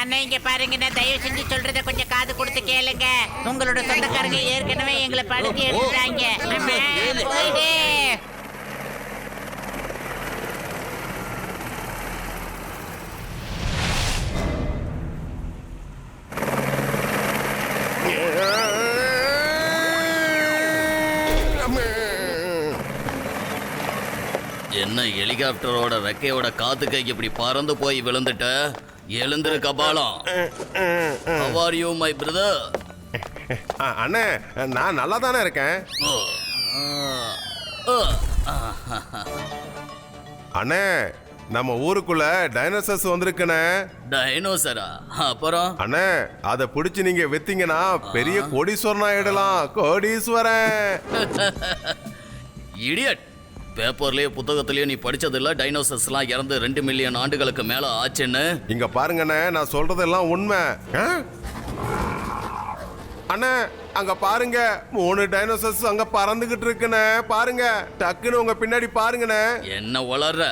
S10: அண்ணா இங்க பாருங்க, நான் தயவு செஞ்சு சொல்றத கொஞ்சம் காது கொடுத்து கேளுங்க. உங்களோட சொந்தக்காரங்க ஏற்கனவே எங்களை படுத்தி எடுத்துட்டாங்க. போயிடு.
S4: என்ன ஹெலிகாப்டரோட ரெக்கையோட காத்துக்கு இப்படி பறந்து போய் விழுந்துட்ட? எழுந்திரு கபாலம். How are you my brother?
S8: அண்ணே, நான் நல்லா தானே இருக்கேன். அண்ணே, நம்ம ஊருக்குள்ள டைனோசர்ஸ் வந்திருக்குண்ணே.
S4: டைனோசரா? அப்புறம்
S8: அண்ணே, அதை பிடிச்சு நீங்க வித்தீங்கன்னா பெரிய கோடீஸ்வரன் ஆயிடலாம். கோடீஸ்வரன்.
S4: இடியட். பேப்பர்லயே புத்தகத்திலயே நீ படிச்சதில்ல டைனோசர்ஸ்லாம் இறந்து 2 மில்லியன் ஆண்டுகளுக்கு மேல ஆச்சுன்னு?
S8: இங்க பாருங்கண்ணே, நான் சொல்றதெல்லாம் உண்மை. அண்ணே, அங்க பாருங்க, 3 டைனோசர்ஸ் அங்க பறந்துகிட்டு இருக்குண்ணே. பாருங்க, டக்குன்னு உங்க பின்னாடி பாருங்கண்ணே.
S4: என்ன வளர்ற?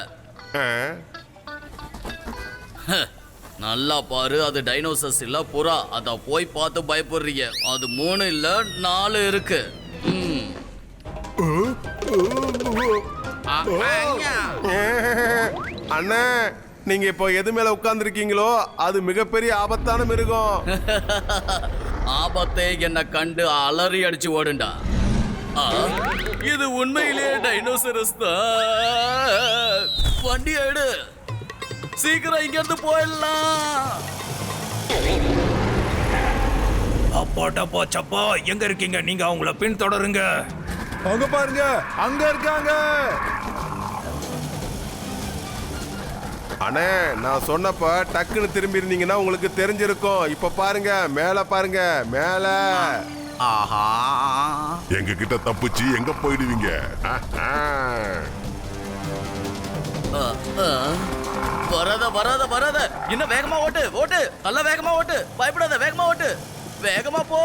S4: நல்லா பாரு, அது டைனோசர்ஸ் இல்ல புறா. அத போய் பார்த்து பயப்படுறீங்க. அது 3 இல்ல 4 இருக்கு.
S8: அண்ணே, நீங்க இப்போ எது மேல உட்கார்ந்துருக்கீங்களோ அது மிகப்பெரிய ஆபத்தான மிருகம்.
S4: ஆபத்தே என்ன கண்டு அலறி அடிச்சு ஓடுண்டா. இது உண்மையிலேயே டைனோசரஸ் தான். வண்டி எடு, சீக்கிரம் இங்க இருந்து போயிடலாம்.
S9: அப்பா டப்பா சப்பா எங்க இருக்கீங்க? நீங்க அவங்கள பின்தொடருங்க.
S13: அங்க பாருங்க, அங்க இருக்காங்க.
S8: அண்ணே, நான் சொன்னப்ப டக்குன்னு திரும்பி இருந்தீங்கன்னா உங்களுக்கு தெரிஞ்சிருக்கும். இப்ப பாருங்க, மேல பாருங்க, மேல.
S5: ஆஹா,
S12: எங்க கிட்ட தப்பிச்சு எங்க போயிடுவீங்க?
S4: வராத இன்னும் வேகமா ஓட்டு ஓட்டு, நல்லா வேகமா ஓட்டு, பயப்படாத, வேகமா ஓட்டு, வேகமா போ.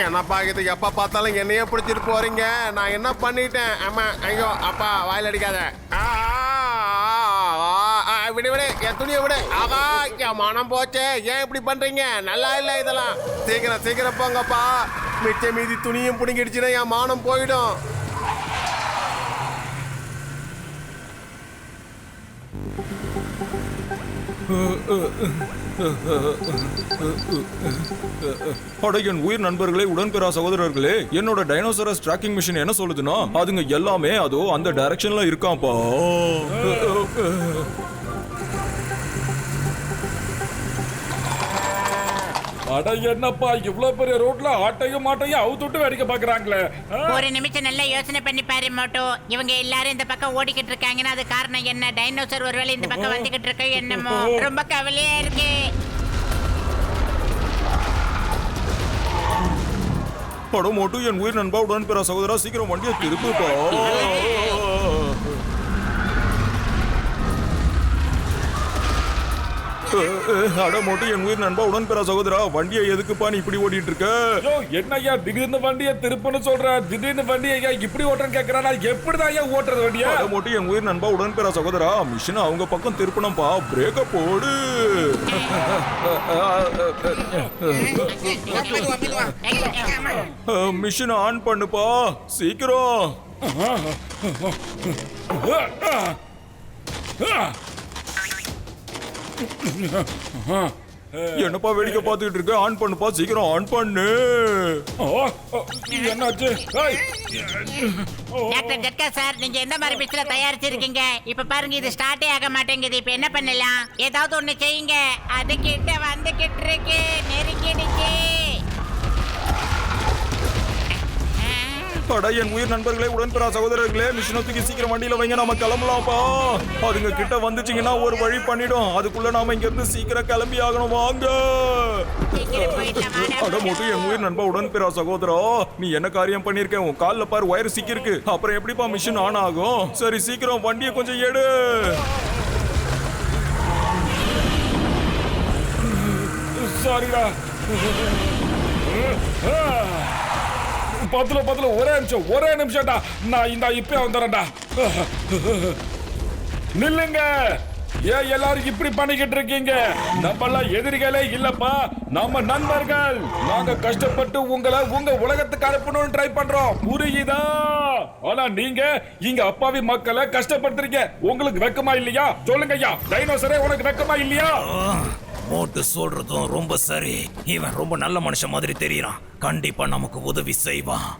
S8: என்னப்பா இது, எப்ப பார்த்தாலும் என்னையே பிடிச்சிட்டு போறீங்க. நான் என்ன பண்ணிட்டேன்? ஆமா, ஐயோ அப்பா, வாயில் அடிக்காத. விடு விடு, என் துணியை விடு. ஆகா, என் மனம் போச்சே. ஏன் இப்படி பண்றீங்க? நல்லா இல்லை இதெல்லாம். சீக்கிரம் சீக்கிரம் போங்கப்பா. மிச்ச மீதி துணியும் பிடிங்கிடுச்சுன்னா என் மானம் போயிடும்.
S9: என் உயிர் நண்பர்களே, உடன்பிறா சகோதரர்களே, என்னோட டைனோசரஸ் ட்ராக்கிங் மிஷின் என்ன சொல்லுதுன்னா, அதுங்க எல்லாமே அதோ அந்த டைரக்ஷன்ல இருக்காப்பா.
S3: அட என்னப்பா, இவ்வளவு பெரிய ரோட்ல ஆட்டையும் மாட்டையும் அவுத்துட்டு வேடிக்கை பாக்குறாங்களே.
S10: ஒரு நிமிஷம் நல்லா யோசனை பண்ணி பாரு மோட்டோ. இவங்க எல்லாரும் இந்த பக்கம் ஓடிக்கிட்டு இருக்காங்கன்னா அது காரணம் என்ன? டைனோசர் ஒருவேளை இந்த பக்கம் வந்துகிட்டு இருக்க என்னமோ. ரொம்ப கவலையா இருக்கு.
S9: படம் மோட்டு, என் உயிர் நண்பா, உடன்பிறா சகோதரா, சீக்கிரம் வண்டியை திருப்புப்பா. அட மோட்டு, என் உயிர் நண்பா, உடன்பிறா சகோதரா, வண்டியை எதுக்குப்பா நீ இப்படி ஓடிட்டு இருக்க?
S3: என்னய்யா திடீர்னு வண்டியை திருப்புன்னு சொல்ற? திடீர்னு வண்டியை இப்படி ஓட்டுறன்னு கேக்குறானா? எப்படிதான் ஐயா ஓட்டுறது வண்டியா?
S9: அட மோட்டு, என் உயிர் நண்பா, உடன்பிறா சகோதரா, மிஷினை அவங்க பக்கம் திருப்பணும்பா. பிரேக்க போடு. மிஷினை ஆன் பண்ணுப்பா, சீக்கிரம். என்னப்பா வேடிக்கை பார்த்துக்கிட்டு இருக்க? ஆன் பண்ணுப்பா, சீக்கிரம் ஆன் பண்ணு.
S3: என்னாச்சு?
S10: டாக்டர் ஜட்கா சார், நீங்க எந்த மாதிரி பிஸ்ல தயாரிச்சிருக்கீங்க? இப்ப பாருங்க, இது ஸ்டார்ட்டே ஆக மாட்டேங்குது. இப்ப என்ன பண்ணலாம்? ஏதாவது ஒண்ணு செய்யுங்க. அது கிட்ட வந்துகிட்டு இருக்கு, நெருங்கிடுச்சு.
S9: அட என் உயிர் நண்பர்களே, உடன்பிறா சகோதரர்களே, மிஷினை தூக்கி சீக்கிரம் வண்டியில வைங்க, நாம கிளம்பலாம்ப்பா. அதுங்க கிட்ட வந்துச்சுங்கன்னா ஒரு வழி பண்ணிடும். அதுக்குள்ள நாம இங்க இருந்து சீக்கிரம் கிளம்பி ஆகணும். வாங்க. அட மோட்டு, என் உயிர் நண்பா, உடன்பிறா சகோதரா, நீ என்ன காரியம் பண்ணிருக்க? உன் கால்ல பாரு, வயர் சிக்கிருக்கு. அப்புறம் எப்படிப்பா மிஷின் ஆன் ஆகும்? சரி, சீக்கிரம் வண்டியை கொஞ்சம் எடு.
S3: சாரிடா. பத்துல ஒரே நிமிஷம்டா. நான் இந்த இப்ப வந்துடுறேன்டா. நில்லுங்க. ஏன் எல்லாரும் இப்படி பண்ணிக்கிட்டு இருக்கீங்க? நம்மெல்லாம் எதிரிகளே இல்லப்பா, நம்ம நண்பர்கள். நாங்க கஷ்டப்பட்டு உங்களை உங்க உலகத்துக்கு அனுப்பணும்னு ட்ரை பண்றோம், புரியுதா? ஆனா நீங்க இங்க அப்பாவி மக்களை கஷ்டப்படுத்துறீங்க. உங்களுக்கு வெக்கமா இல்லையா? சொல்லுங்க ஐயா, டைனோசரே, உனக்கு வெக்கமா இல்லையா?
S9: மோட்டு சொல்றதும் ரொம்ப சரி. இவன் ரொம்ப நல்ல மனுஷன் மாதிரி தெரியறான். கண்டிப்பா நமக்கு உதவி செய்வான்.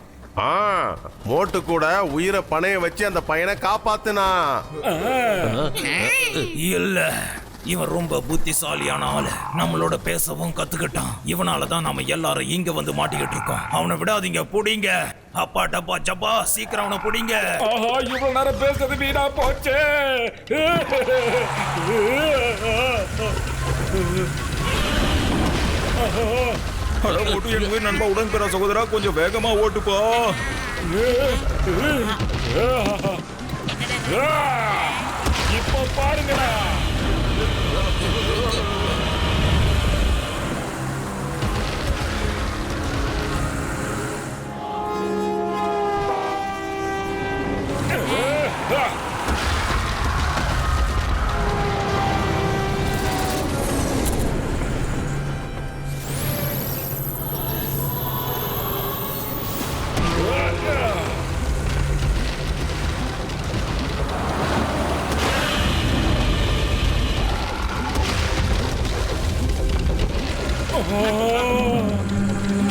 S8: மோட்டு கூட உயிரை பணைய வச்சு அந்த பையனை காப்பாத்துனா.
S9: இல்ல, இவன் ரொம்ப புத்திசாலியான ஆளு. நம்மளோட பேசவும் கத்துக்கிட்டான். இவனாலதான் நாம எல்லாரும் இங்க வந்து மாட்டிக்கிட்டு இருக்கோம். அவனை விடாதீங்க, புடிங்க. அப்பா டப்பா சப்பா, சீக்கிரம் அவனை புடிங்க.
S3: இவ்வளவு நேரம் பேசுறது வீணா போச்சு.
S9: அட மோட்டு, என் உயிர் நண்பா, உடன்பிறா சகோதரா, கொஞ்சம் வேகமா ஓட்டுப்பா.
S3: இப்ப பாருங்கடா.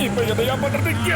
S3: இப்ப எதையா பண்றீங்க?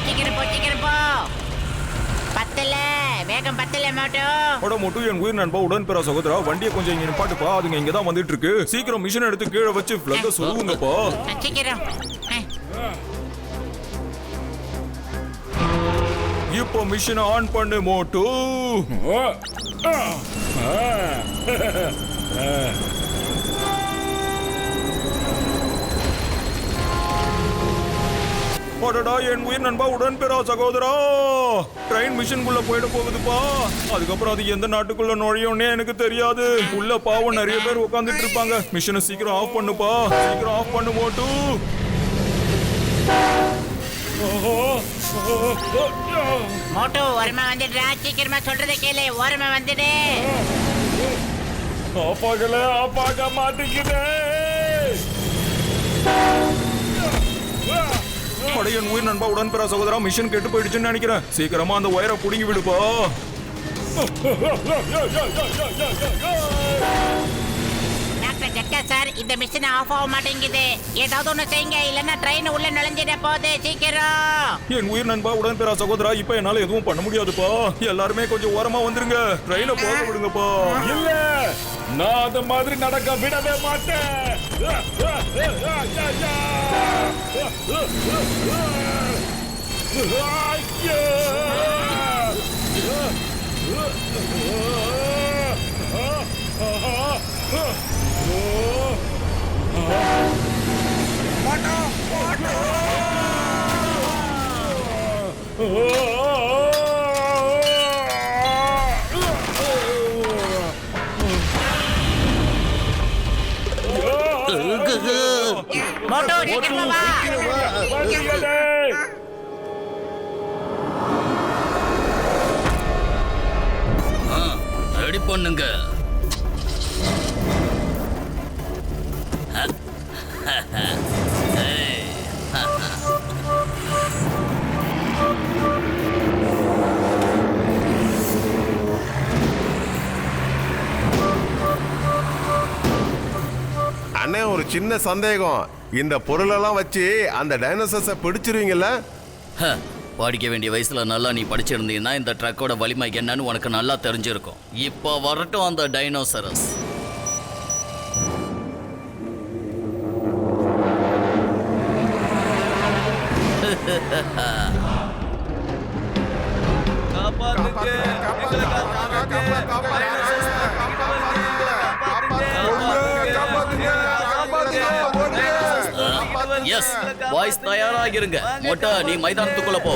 S10: சீக்கிரம் போ. பத்தல, வேகம் பத்தல மாட்டோம்.
S9: மோட்டு என் உயிர் நண்பா உடன் பிற சகோதரா, வண்டியை கொஞ்சம் இங்க நிப்பாட்டுப்பா. அதுங்க இங்க தான் வந்துட்டு இருக்கு. சீக்கிரம் மிஷின் எடுத்து கீழே வச்சு ஃபிளக்க சொருவுங்கப்பா.
S10: சீக்கிரம்.
S9: இப்போ மிஷினை ஆன் பண்ணு மோட்டு. அடடா என் உயிர் நண்பா உடன் பிற சகோதரா, ட்ரெயின் மிஷின்குள்ள போயிட போகுதுப்பா. அதுக்கப்புறம் அது எந்த நாட்டுக்குள்ள நுழையும்னே எனக்கு தெரியாது. உள்ள பாவம் நிறைய பேர் உட்காந்துட்டு இருப்பாங்க. மிஷினை சீக்கிரம் ஆஃப் பண்ணுப்பா. சீக்கிரம் ஆஃப் பண்ணு மோட்டு.
S10: மோட்டு ஓரமா வந்துடுறா. சீக்கிரமா சொல்றதை கேளு. ஓரமா வந்துடு.
S3: ஆப்பாக மாட்டேங்குது.
S9: படையன் உயிர் நண்பா உடன் பிற சகோதரா, மிஷின் கெட்டு போயிடுச்சுன்னு நினைக்கிறேன். சீக்கிரமா அந்த ஒயரை புடுங்கி விடுப்பா.
S10: டாக்டர் ஜட்கா சார், இந்த மிஷின் ஆஃப் ஆக மாட்டேங்குது. ஏதாவது ஒண்ணு செய்யுங்க, இல்லன்னா ட்ரெயின் உள்ள நுழைஞ்சிட போகுது. சீக்கிரம்.
S9: என் உயிர் நண்பா உடன் பிற சகோதரா, இப்ப என்னால எதுவும் பண்ண முடியாதுப்பா. எல்லாருமே கொஞ்சம் ஓரமா வந்துருங்க. ட்ரெயினை போக விடுங்கப்பா.
S3: இல்ல, நான் அந்த மாதிரி நடக்க விடவே மாட்டேன்.
S10: மோட்டு சீக்கிரமா வா.
S4: ரெடி பண்ணுங்க.
S8: அண்ணே, ஒரு சின்ன சந்தேகம். இந்த பொருளெல்லாம் வச்சு அந்த டைனோசர்ஸை பிடிச்சிருவீங்கல்ல?
S4: படிக்க வேண்டிய வயசுல நல்லா நீ படிச்சிருந்தீங்கன்னா இந்த ட்ரக்கோட வலிமை என்னன்னு உனக்கு நல்லா தெரிஞ்சிருக்கும். இப்போ வரட்டும் அந்த டைனோசரஸ். S boys, தயாராகிருங்க. மொட்டை, நீ மைதானத்துக்குள்ள போ.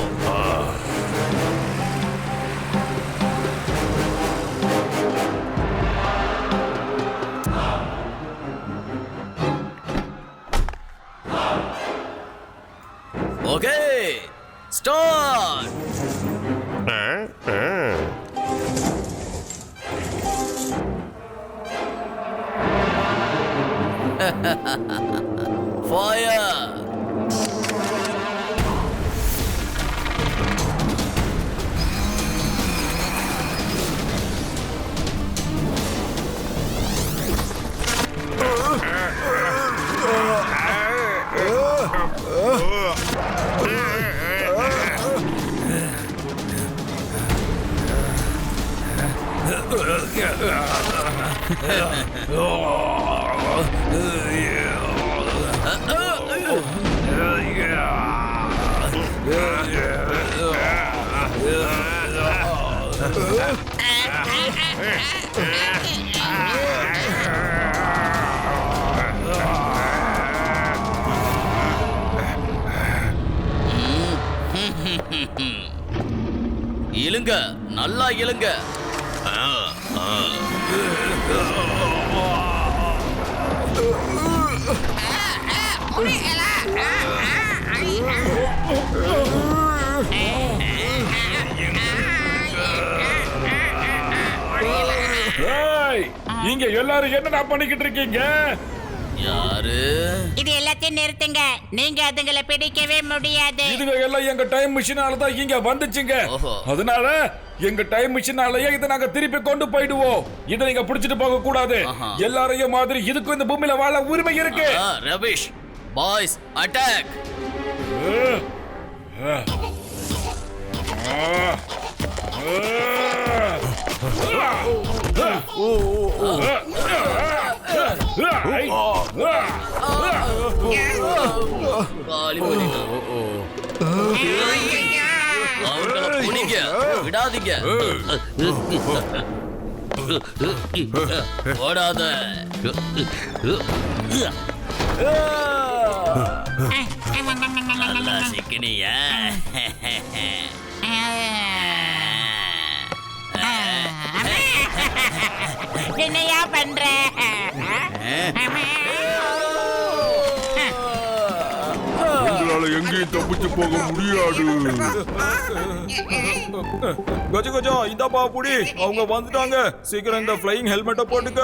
S4: Okay, start. Fire! இழுங்க, நல்லா இழுங்க.
S3: இங்க எல்லாரும் என்னடா பண்ணிக்கிட்டு இருக்கீங்க?
S4: யாரு?
S10: இது எல்லாத்தையும் நிறுத்துங்க. நீங்க அதுங்களை பிடிக்கவே முடியாது.
S3: இதுங்க எல்லாம் எங்க டைம் மிஷினால தான் இங்க வந்துச்சுங்க. அதனால எங்க டைம் மிஷினாலயே இதை நாங்க திருப்பி கொண்டு போயிடுவோம். இதை நீங்க புடிச்சிட்டு போக கூடாது. எல்லாரையும் மாதிரி இதுக்கும் இந்த பூமியில வாழ உரிமை இருக்கு.
S4: Rubbish boys attack. விடாதீங்க, ஓடாத. நல்லா சிக்கினியா?
S10: என்னையா பண்ற?
S12: உங்களால எங்கேயும் தப்பிச்சு போக முடியாது.
S9: கஜ கஜா இதாப்பா புடி, அவங்க வந்துட்டாங்க. சீக்கிரம் இந்த ஃப்ளையிங் ஹெல்மெட்டை போட்டுக்க.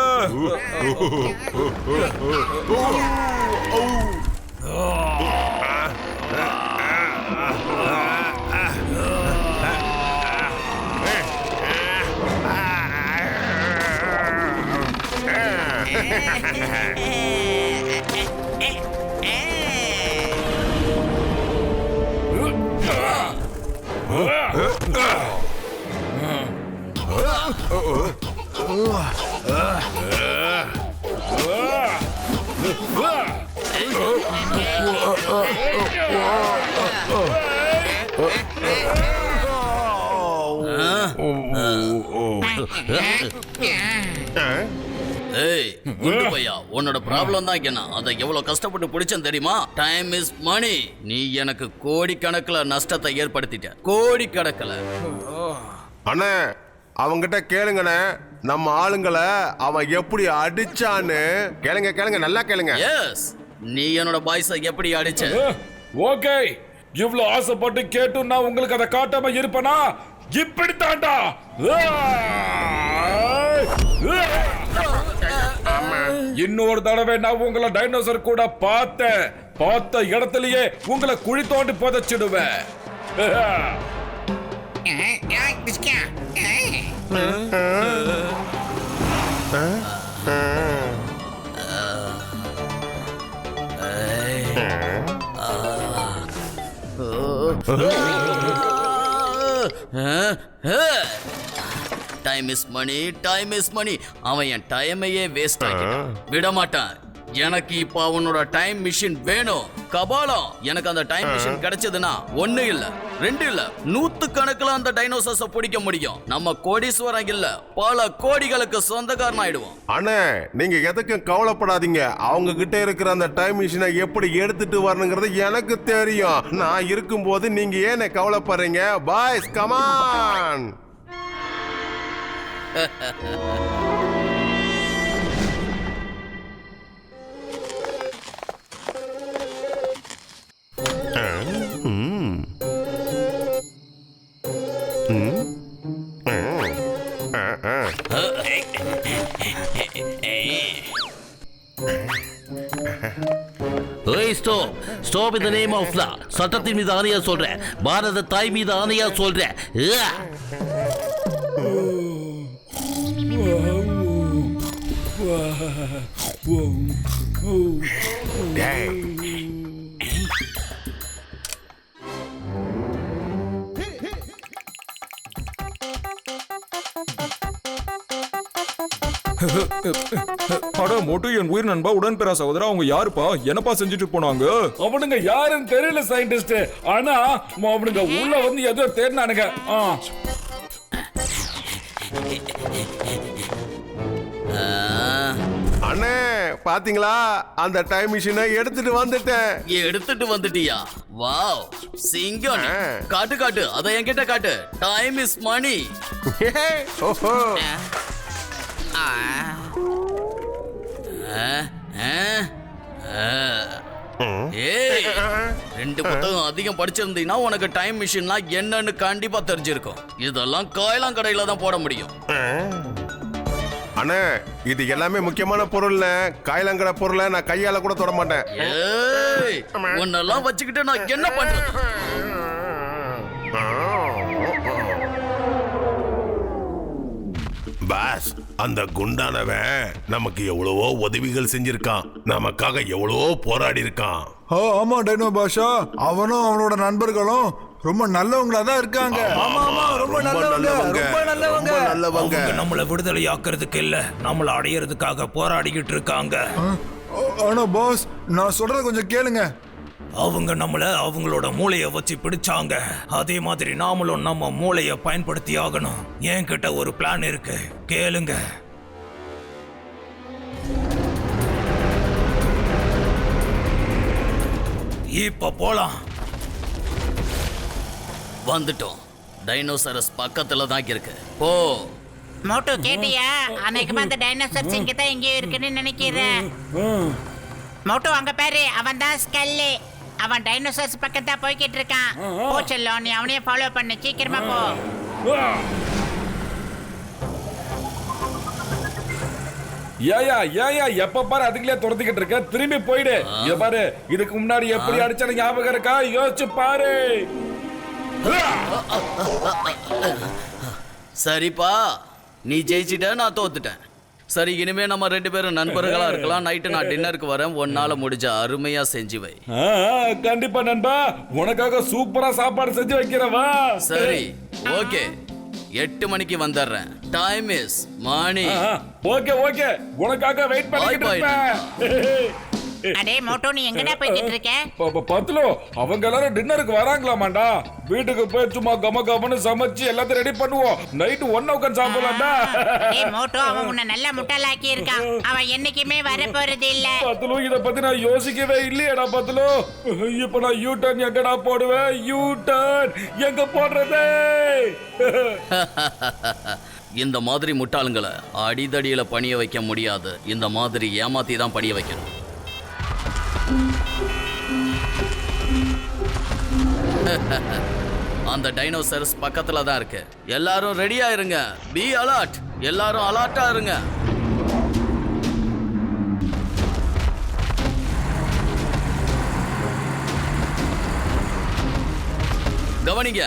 S4: ஏய் குண்டு பையா, உன்னோட ப்ராப்ளம் தான் என்ன? அதை எவ்வளவு கஷ்டப்பட்டு பிடிச்சேன் தெரியுமா? டைம் இஸ் மணி. நீ எனக்கு கோடிக்கணக்கில் நஷ்டத்தை ஏற்படுத்திட்ட, கோடிக்கணக்கில்.
S8: அண்ணே அவங்கிட்ட கேளுங்கண்ணே, நம்ம ஆளுங்களை அவன் எப்படி அடிச்சான்னு கேளுங்க. கேளுங்க, நல்லா கேளுங்க.
S4: எஸ், நீ என்னோட பாய்ஸை எப்படி அடிச்ச?
S3: ஓகே, இவ்வளவு ஆசைப்பட்டு கேட்டு நான் உங்களுக்கு அதை காட்டாம இருப்பேனா? இப்படி தாண்டா. இன்னொரு தடவை நான் உங்களை டைனோசர் கூட பார்த்த இடத்துலயே உங்களை குழி தோண்டி புதைச்சிடுவேன்.
S4: Time is money, time is money. அவன் என் டைமையே வேஸ்ட் ஆகிட்டான். விட மாட்டான். எனக்கு இப்ப அவனோட டைம் மிஷின் வேணும். கபாலம், எனக்கு அந்த டைம் மிஷின் கிடைச்சதுன்னா 1 இல்ல 2 இல்ல 100 கணக்குல அந்த டைனோசர்ஸ பிடிக்க முடியும். நம்ம கோடீஸ்வரன் இல்ல, பல கோடிகளுக்கு சொந்தக்காரன் ஆயிடுவோம்.
S8: அண்ணே நீங்க எதுக்கும் கவலைப்படாதீங்க. அவங்க கிட்ட இருக்கிற அந்த டைம் மிஷினை எப்படி எடுத்துட்டு வரணுங்கிறது எனக்கு தெரியும். நான் இருக்கும்போது நீங்க ஏன் கவலைப்படுறீங்க? Boys come on.
S7: Stop in the name of law. சட்டத்தின் மீது ஆணையா சொல்றேன், பாரத தாய் மீது ஆணையா சொல்றேன்.
S9: அட மோட்டு, என் உயிர் நண்பா, உடன்பிறா சகோதரா, அவங்க யாருப்பா? என்னப்பா செஞ்சுட்டு போனாங்க?
S3: அவனுங்க யாருன்னு தெரியல சயின்டிஸ்ட். ஆனா அவனுங்க உள்ள வந்து ஏதோ தேடினானுங்க.
S8: அண்ணே பாத்தீங்களா, அந்த டைம் மிஷினை எடுத்துட்டு வந்துட்டேன்.
S4: எடுத்துட்டு வந்துட்டியா? வாவ், சிங்கம். காட்டு காட்டு, அதை என்கிட்ட காட்டு. டைம் இஸ் மணி.
S8: ஓஹோ.
S4: ஏய், 2 புத்தகம் அதிகம் படிச்சிருந்தீங்கன்னா உனக்கு டைம் மிஷின்லாம் என்னன்னு கண்டிப்பா தெரிஞ்சிருக்கும். இதெல்லாம் காயலாம் கடையில தான் போட முடியும்.
S8: அண்ணே இது எல்லாமே முக்கியமான பொருள். காயலங்கட பொருளை நான் கையால கூட தொட மாட்டேன்.
S4: ஏய், உன்னெல்லாம் வச்சுக்கிட்டு நான் என்ன பண்றது?
S8: பாஸ், அந்த குண்டானவன் நமக்கு எவ்வளவோ உதவிகள் செஞ்சிருக்கான், நமக்காக எவ்வளவோ போராடி இருக்கான்.
S13: ஆமா டைனோ பாஷா, அவனும் அவனோட நண்பர்களும் ரொம்ப நல்லவங்களா தான் இருக்காங்க.
S8: ஆமா ஆமா, ரொம்ப நல்லவங்க.
S16: அவங்க நம்மள விடுதலை ஆக்குறதுக்கு இல்ல, நம்மள அடையறதுக்காக போராடிக்கிட்டு இருக்காங்க.
S13: ஆனா பாஸ், நான் சொல்றத கொஞ்சம் கேளுங்க.
S16: அவங்க நம்மள அவங்களோட மூளைய வச்சு பிடிச்சாங்க. அதே மாதிரி நாமளும் நம்ம மூளைய பயன்படுத்தி ஆகணும். என்கிட்ட ஒரு பிளான் இருக்கு, கேளுங்க. இப்ப போலாம்.
S4: வந்துட்டோம். டைனோசரஸ் பக்கத்துல தான் இருக்கு. ஓ
S10: மோட்டோ கேட்டியா? அன்னைக்குமா அந்த டைனோசர்ஸ் இங்க தான் எங்கேயோ இருக்குன்னு நினைக்கிறேன். மோட்டோ அங்க பாரு, அவன் தான் ஸ்கல்லு. அவன் டைனோசர்ஸ் பக்கத்தா போய்கிட்டு இருக்கான். போ செல்லம், நீ அவனையே ஃபாலோ பண்ணு, சீக்கிரமா போ.
S3: ஏயா எப்ப பாரு அதுக்குள்ளே துரத்திக்கிட்டு இருக்க, திரும்பி போயிடு. இத பாரு, இதுக்கு முன்னாடி எப்படி அடிச்சாலும் ஞாபகம் இருக்கா? யோசிச்சு பாரு.
S4: சரிப்பா, நீ ஜெயிச்சிட்ட, நான் தோத்துட்டேன். சரி, இனிமே நம்ம 2 பேரும் நண்பர்களா இருக்கலாம். நைட்டு நான் டின்னருக்கு வரேன். ஒன்னால முடிஞ்ச அருமையா செஞ்சு வை.
S3: கண்டிப்பா நண்பா, உனக்காக சூப்பரா சாப்பாடு செஞ்சு வைக்கிறவா.
S4: சரி, ஓகே. 8 மணிக்கு வந்துடுறேன். டைம் இஸ் மணி.
S3: ஓகே, உனக்காக வெயிட் பண்ணிக்கிட்டு இருப்பேன்.
S10: அடே மோட்டோ, நீ எங்கடா போய்கிட்டு இருக்க?
S3: பத்துலோ, அவங்க எல்லாரும் டின்னருக்கு வராங்களாமாண்டா. வீட்டுக்கு போய் சும்மா கமன்னு சமைச்சு எல்லாத்தையும் ரெடி பண்ணுவோம். நைட்டு ஒண்ணா உட்காந்து சாப்பிடலாம்டா.
S10: ஏய் மோட்டோ, அவன் உன்னை நல்லா முட்டாளாக்கி இருக்கான். அவன் என்னைக்குமே வர போறது இல்ல.
S3: பத்துலோ, இத பத்தி நான் யோசிக்கவே இல்லையடா பத்துலோ. இப்ப நான் யூ டர்ன் எங்கடா போடுவேன்? யூ டர்ன் எங்க போடுறது?
S4: இந்த மாதிரி முட்டாளுங்களை அடிதடியில பணிய வைக்க முடியாது. இந்த மாதிரி ஏமாத்தி தான் பணிய வைக்கணும். அந்த டைனோசரஸ் பக்கத்துல தான் இருக்கு. எல்லாரும் ரெடியா இருங்க. Be alert. எல்லாரும் அலர்ட்டா இருங்க. கவனிங்க,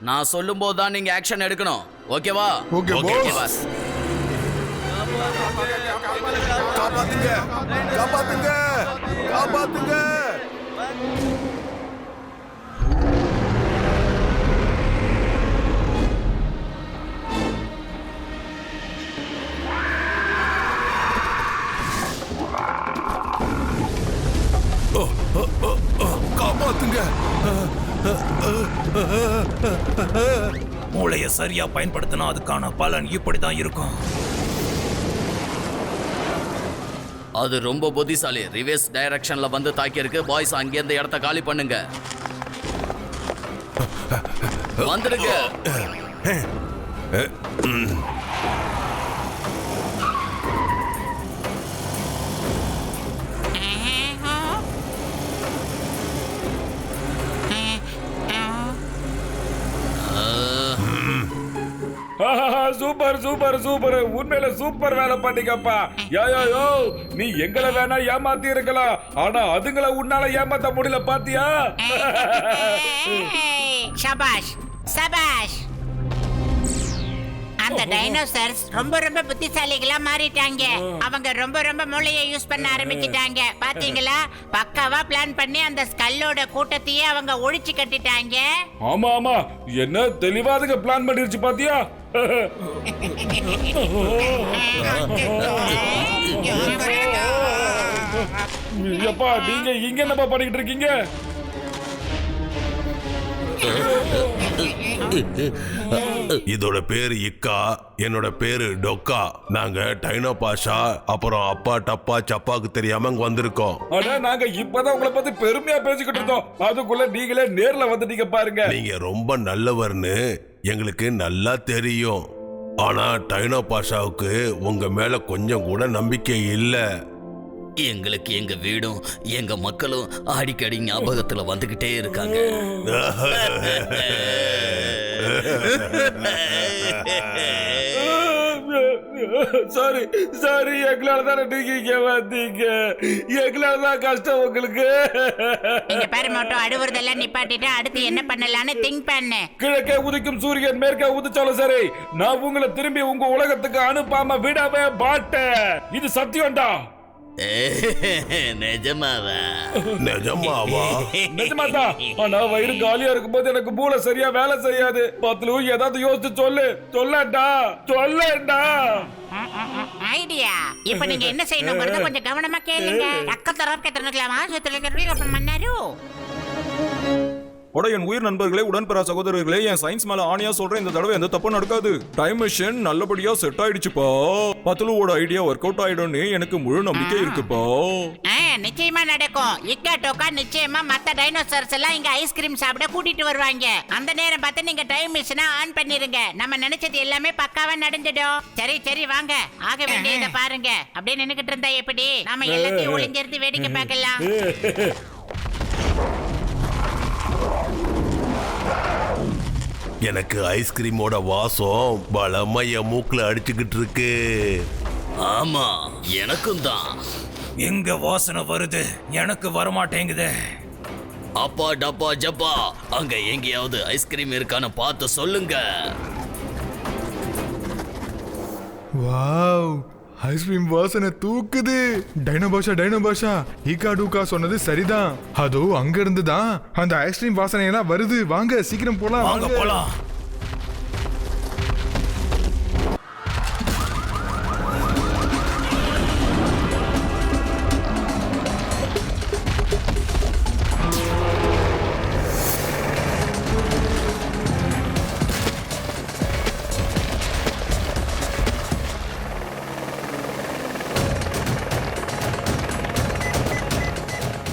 S4: நான் சொல்லும் போது தான் நீங்க ஆக்ஷன் எடுக்கணும். ஓகேவா?
S13: Okay boss.
S8: காப்பாத்துங்க, காப்பாத்துங்க, காப்பாத்துங்க.
S16: காப்பாத்துங்க. மூளைய சரியா பயன்படுத்தினா அதுக்கான பலன் இப்படிதான் இருக்கும்.
S4: அது ரொம்ப புத்திசாலி. ரிவர்ஸ் டைரக்ஷன்ல வந்து தாக்கி இருக்கு. பாய்ஸ், அங்கே இந்த இடத்த காலி பண்ணுங்க. வந்துடுங்க.
S3: சூப்பர், உண்மையில சூப்பர் வேலை பண்ணீங்கப்பா. யோ, நீ எங்களை வேணா ஏமாத்தி இருக்கலாம், ஆனா அதுங்களை உன்னால ஏமாத்த முடியல, பாத்தியா?
S10: சபாஷ் சபாஷ். அந்த டைனோசர்ஸ் ரொம்ப புத்திசாலிகளா மாறிட்டாங்க. அவங்க ரொம்ப மூளையை யூஸ் பண்ண ஆரம்பிச்சிட்டாங்க. பாத்தீங்களா? பக்காவா பிளான் பண்ணி அந்த ஸ்கல்லோட கூட்டத்தையே அவங்க ஒழிச்சு கட்டிட்டாங்க.
S3: ஆமா, என்ன தெளிவாதுங்க பிளான் பண்ணிருச்சு, பாத்தியா? எப்பா, நீங்க இங்க என்னப்பா பண்ணிக்கிட்டு இருக்கீங்க?
S8: இதோட பேரு இக்கா, என்னோட பேரு டொக்கா. நாங்க டைனோ பாஷா அப்புறம் அப்பா டப்பா சப்பாக்கு தெரியாம இங்க வந்திருக்கோம்.
S3: ஆனா நாங்க இப்பதான் உங்களை பத்தி பெருமையா பேசிக்கிட்டு இருந்தோம். அதுக்குள்ள நீங்களே நேர்ல வந்துட்டீங்க பாருங்க.
S8: நீங்க ரொம்ப நல்லவர்னு எங்களுக்கு நல்லா தெரியும். ஆனா டைனோ பாஷாவுக்கு உங்க மேல கொஞ்சம் கூட நம்பிக்கை இல்ல.
S4: எங்களுக்கு எங்க வீடும் எங்க மக்களும் அடிக்கடி ஞாபகத்துல வந்துகிட்டே இருக்காங்க.
S3: சாரி சாரி, எங்களால தானே நீங்க இங்க வந்தீங்க, எங்களால தான் கஷ்டம் உங்களுக்கு.
S10: இங்க பாரு மோட்டோ, அழுவுறதெல்லாம் நிப்பாட்டிட்டு அடுத்து என்ன பண்ணலாம்னு திங்க் பண்ணு.
S3: கிழக்கே உதிக்கும் சூரியன் மேற்கே உதிச்சாலும் சரி, நான் உங்களை திரும்பி உங்க உலகத்துக்கு அனுப்பாம விடவே மாட்டேன். இது சத்தியம்டா.
S7: நிஜமாவா?
S8: நிஜமாவா?
S3: நிஜமாதா. ஆனா வயிறு காலியா இருக்கும்போது எனக்கு மூளை சரியா வேலை செய்யாது. பத்லு ஏதாவது யோசிச்சு சொல்லண்டா.
S10: ஐடியா. இப்ப நீங்க என்ன செய்யணும்ங்கறத கொஞ்சம் கவனமா கேளுங்க. அக்க தரப் கேட்டனக்கலாமா சுத்தலக்கறீங்க அப்ப மன்னாரு.
S9: என் உயிர் நண்பர்களே, உடன்பெறா சகோதரர்களே, என் சயின்ஸ் மேல ஆணியா சொல்றேன், இந்த தடவை எந்த தப்பும் நடக்காது. டைம் மிஷின் நல்லபடியா செட் ஆயிடுச்சுப்பா. பத்லுவோட ஐடியா ஒர்க் அவுட் ஆயிடும்னு எனக்கு முழு நம்பிக்கை இருக்குப்பா.
S10: நிச்சயமா நடக்கும். இக்கா டோக்கா நிச்சயமா மத்த டைனோசர்ஸ் எல்லாம் இங்க ஐஸ்கிரீம் சாப்பிட கூட்டிட்டு வருவாங்க. அந்த நேரம் பார்த்து நீங்க டைம் மிஷினை ஆன் பண்ணிருங்க. நம்ம நினைச்சது எல்லாமே பக்காவா நடந்துடும். சரி வாங்க, ஆக வேண்டியதை பாருங்க. அப்படியே நின்னுகிட்டு இருந்தா எப்படி? நாம எல்லாத்தையும் ஒளிஞ்சிருந்து வேடிக்கை பார்க்கலாம்.
S8: எனக்கு ஐஸ்கிரீமோட வாசம் பலமைய மூக்குல அடிச்சுக்கிட்டு இருக்கு.
S4: ஆமா, எனக்கும் தான்.
S16: எங்க வாசனை வருது, எனக்கு வரமாட்டேங்குது.
S4: அப்பா டப்பா ஜப்பா, அங்க எங்கேயாவது ஐஸ்கிரீம் இருக்கான்னு பார்த்து சொல்லுங்க.
S13: வாவ், ஐஸ்கிரீம் வாசனை தூக்குது. டைனோ பாஷா ஈகா டூகா சொன்னது சரிதான். அதோ அங்க இருந்து தான் அந்த ஐஸ்கிரீம் வாசனை எல்லாம் வருது. வாங்க சீக்கிரம் போலாம்.
S16: வாங்க போலாம்.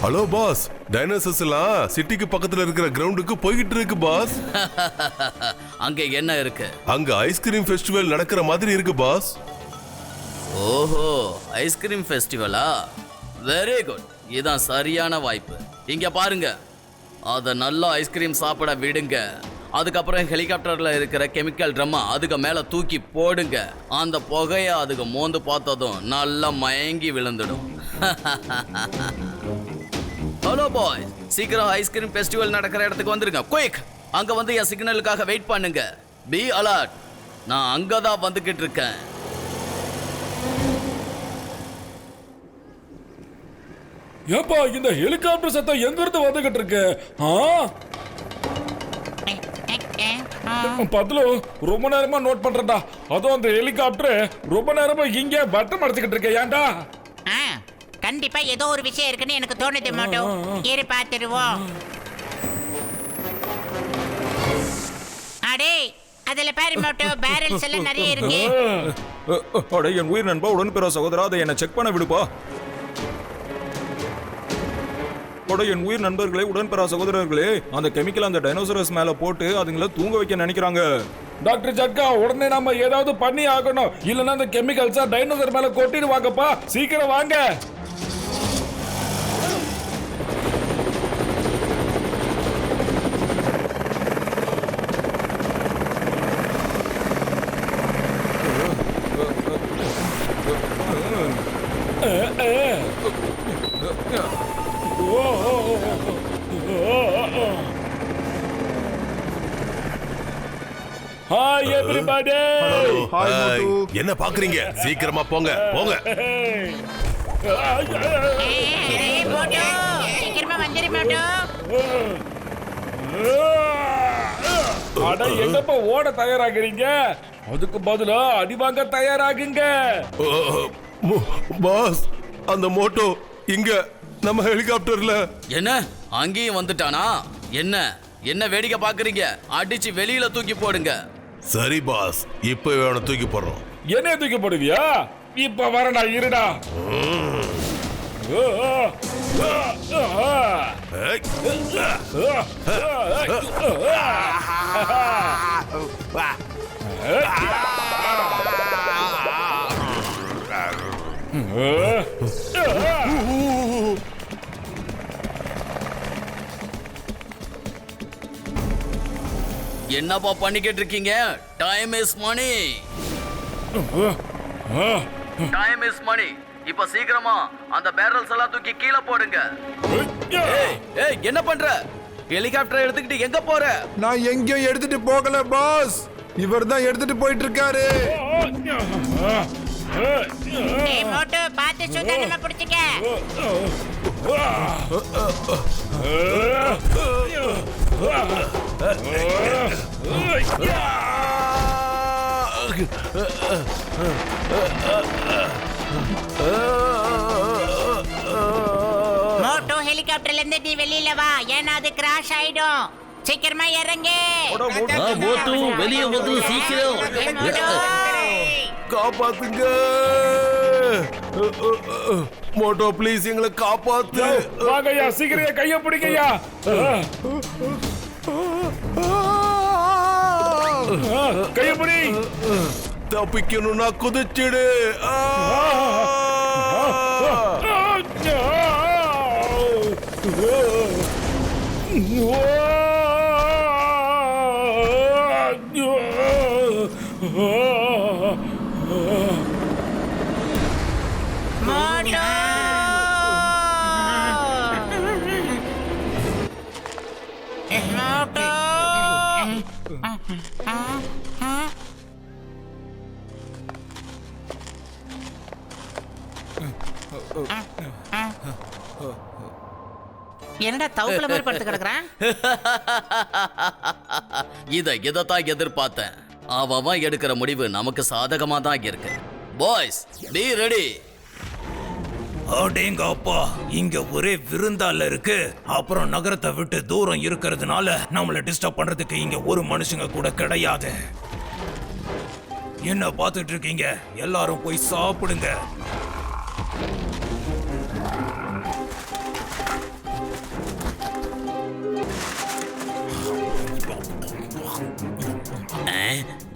S8: ஹலோ பாஸ், டைனோசர்ஸ் எல்லாம் சிட்டிக்கு பக்கத்துல இருக்கிற கிரவுண்டுக்கு போய்கிட்டு இருக்கு பாஸ்.
S4: அங்க என்ன இருக்கு?
S8: அங்க ஐஸ்கிரீம் ஃபெஸ்டிவல் நடக்கிற மாதிரி இருக்கு பாஸ்.
S4: ஓஹோ, ஐஸ்கிரீம் ஃபெஸ்டிவலா? வெரி குட், இதான் சரியான வாய்ப்பு. இங்க பாருங்க, அத நல்லா ஐஸ்கிரீம் சாப்பிட விடுங்க. அதுக்கப்புறம் ஹெலிகாப்டர்ல இருக்கிற கெமிக்கல் ட்ரம்மா அதுக்கு மேல தூக்கி போடுங்க. அந்த புகைய அதுக்கு மோந்து பார்த்ததும் நல்லா மயங்கி விழுந்துடும். ஹலோ பாய், சீக்கிரம் ஐஸ்கிரீம் ஃபெஸ்டிவல் நடக்கிற இடத்துக்கு வந்துருங்க. குயிக், அங்க வந்து என் சிக்னலுக்காக வெயிட் பண்ணுங்க. பி அலர்ட், நான் அங்கதான் வந்துகிட்டு இருக்கேன்.
S3: ஏப்பா, இந்த ஹெலிகாப்டர் சத்தம் எங்க இருந்து வந்துகிட்டு இருக்கு? பத்லு, ரொம்ப நேரமா நோட் பண்றேன்டா. அதுவும் அந்த ஹெலிகாப்டர் ரொம்ப நேரமா இங்க பட்டம் அடிச்சுக்கிட்டு இருக்க. ஏன்டா?
S10: கண்டிப்பா ஏதோ ஒரு விஷயம் இருக்குன்னு எனக்கு தோணுது மோட்டோ. இரு பாத்துருவோம். அடே, அதுல பாரு மோட்டோ, பேரல்ஸ் எல்லாம் நிறைய இருக்கு.
S9: என் உயிர் நண்பா, உடன்பெறா சகோதரா, அதை என்ன செக் பண்ண விடுப்பா. என் உயிர் நண்பர்களே, உடன்பெறா சகோதரர்களே, அந்த கெமிக்கல் அந்த டைனோசரஸ் மேல போட்டு அதுங்களை தூங்க வைக்க நினைக்கிறாங்க.
S3: டாக்டர் ஜட்கா, உடனே நம்ம ஏதாவது பண்ணி ஆகணும். இல்லன்னா அந்த கெமிக்கல்ஸா டைனோசர் மேல கொட்டிடுவாங்கப்பா. சீக்கிரம் வாங்க. Hi everybody.
S8: என்ன பாக்குறீங்க? சீக்கிரமா போங்க போங்க.
S10: சீக்கிரமா வந்துரு மோட்டோ.
S3: அட, எங்கப்பா ஓட தயாராகிறீங்க? அதுக்கு பதிலா அடி வாங்க தயாராகுங்க.
S8: பாஸ், அந்த மோட்டோ இங்க நம்ம ஹெலிகாப்டர்ல.
S4: என்ன, அங்கேயும் வந்துட்டானா? என்ன வேடிக்கை பாக்குறீங்க? அடிச்சு வெளியில தூக்கி போடுங்க.
S8: சரி பாஸ், இப்ப வேணா தூக்கி போடுறோம்.
S3: என்ன தூக்கி போடுவியா? இப்ப வரடா, இருடா.
S4: என்னப்பா பண்ணிக்கிட்டு இருக்கீங்க? Time is money. Time is money. இப்ப சீக்கிரமா அந்த பேரல்ஸ் எல்லாம் தூக்கி கீழே போடுங்க. ஏய் என்ன பண்ற? ஹெலிகாப்டர் எடுத்துக்கிட்டு எங்க போற?
S13: நான் எங்கேயும் எடுத்துட்டு போகல பாஸ், இவர் தான் எடுத்துட்டு போயிட்டு இருக்காரு.
S10: ஏய் மோட்டு பாத்து சுத்தமா புடிச்சுக்க. மோட்டு ஹெலிகாப்டர்ல இருந்து நீ வெளியில வா, ஏன்னா அது கிராஷ் ஆயிடும். சீக்கிரமா இறங்கு.
S7: மோட்டு வெளியே வந்து சீக்கிரம்
S8: காப்பாத்துங்க. மோட்டோ ப்ளீஸ் எங்களை காப்பாத்து.
S3: வாங்கய்யா, சீக்கிரம் கைய பிடிங்கய்யா. கைய பிடி.
S8: தப்பிக்கணும்னா குதிச்சிடு.
S10: என்னடா தவுக்குல மாதிரி படுத்து கிடக்குறான்?
S4: இதத்தான் எதிர்பார்த்தேன். அவன் எடுக்கிற முடிவு நமக்கு சாதகமா தான் இருக்கு. Boys be ready.
S16: அடேங்க அப்பா, இங்க ஒரே விருந்தால இருக்கு. அப்புறம் நகரத்தை விட்டு தூரம் இருக்கிறதுனால நம்மள டிஸ்டர்ப் பண்றதுக்கு இங்க ஒரு மனுஷங்க கூட கிடையாது. என்ன பார்த்துட்டு இருக்கீங்க? எல்லாரும் போய் சாப்பிடுங்க.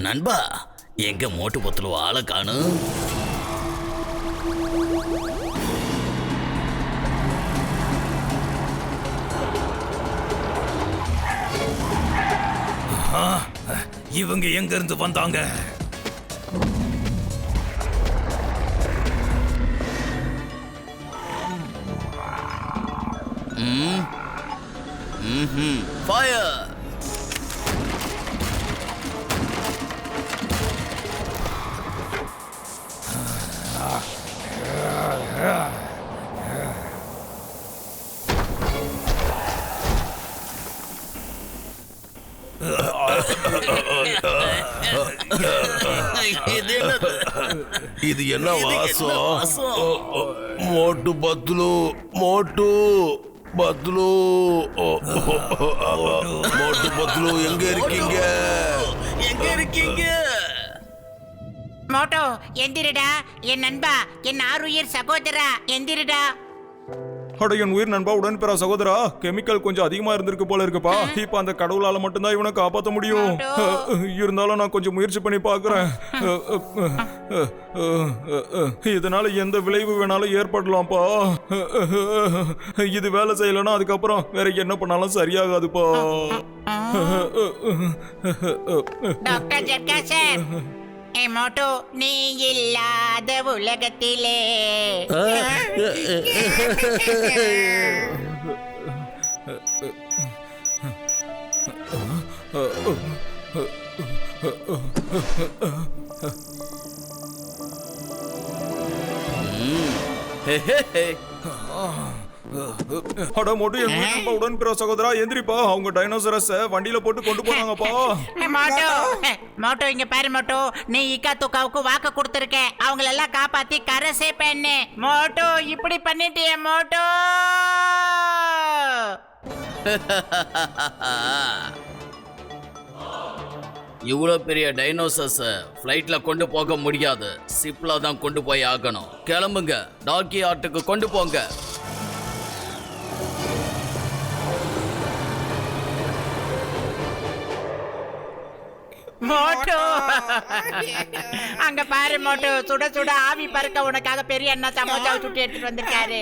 S4: நண்பா, எங்க மோட்டு பத்துல ஆளை காணும்?
S16: இவங்க எங்க இருந்து வந்தாங்க?
S4: ஃபயர்.
S8: இது என்ன வாசம்? மோட்டு பத்லு, மோட்டு பத்லு, மோட்டு பத்லு எங்க இருக்கீங்க?
S4: எங்க இருக்கீங்க?
S10: மோட்டோ எந்திரிடா, என் நண்பா, என் ஆறுயிர் சகோதரா, எந்திரிடா.
S9: அட என் உயிர் நண்பா, உடன்பிறா சகோதரா, கெமிக்கல் கொஞ்சம் அதிகமா இருந்திருக்கு போல இருக்குப்பா. இப்ப அந்த கடவுளால மட்டும்தான் இவனை காப்பாற்ற முடியும். இருந்தாலும் நான் கொஞ்சம் முயற்சி பண்ணி பாக்குறேன். இதனால எந்த விளைவு வேணாலும் ஏற்படலாம்ப்பா. இது வேலை செய்யலன்னா அதுக்கப்புறம் வேற என்ன பண்ணாலும் சரியாகாதுப்பா.
S10: டாக்டர் ஜட்கா சார், மோட்டோ நீ இல்லாத உலகத்திலே
S9: அட மோட்டு என் உயிர் நண்பா, உடன்பிறா சகோதரா, எந்திரிப்பா. அவங்க டைனோசரஸ் வண்டியில போட்டு கொண்டு போனாங்கப்பா.
S10: மோட்டோ, மோட்டோ இங்க பாரு மோட்டோ, நீ இக்கா துக்காவுக்கு வாக்கு கொடுத்திருக்க. அவங்கள எல்லாம் காப்பாத்தி கரசே பண்ணு. மோட்டோ இப்படி பண்ணிட்டியே மோட்டோ.
S4: இவ்வளவு பெரிய டைனோசர்ஸ் ஃப்ளைட்ல கொண்டு போக முடியாது. சிப்ல தான் கொண்டு போய் ஆகணும். கிளம்புங்க, டாக்கி ஆட்டுக்கு கொண்டு போங்க.
S10: மோட்டோ அங்க பாரு மோட்டோ, சுட சுட ஆவி பறக்க உனக்காக பெரிய அண்ணா சமோசாவை சுட்டு எடுத்துட்டு வந்திருக்காரு.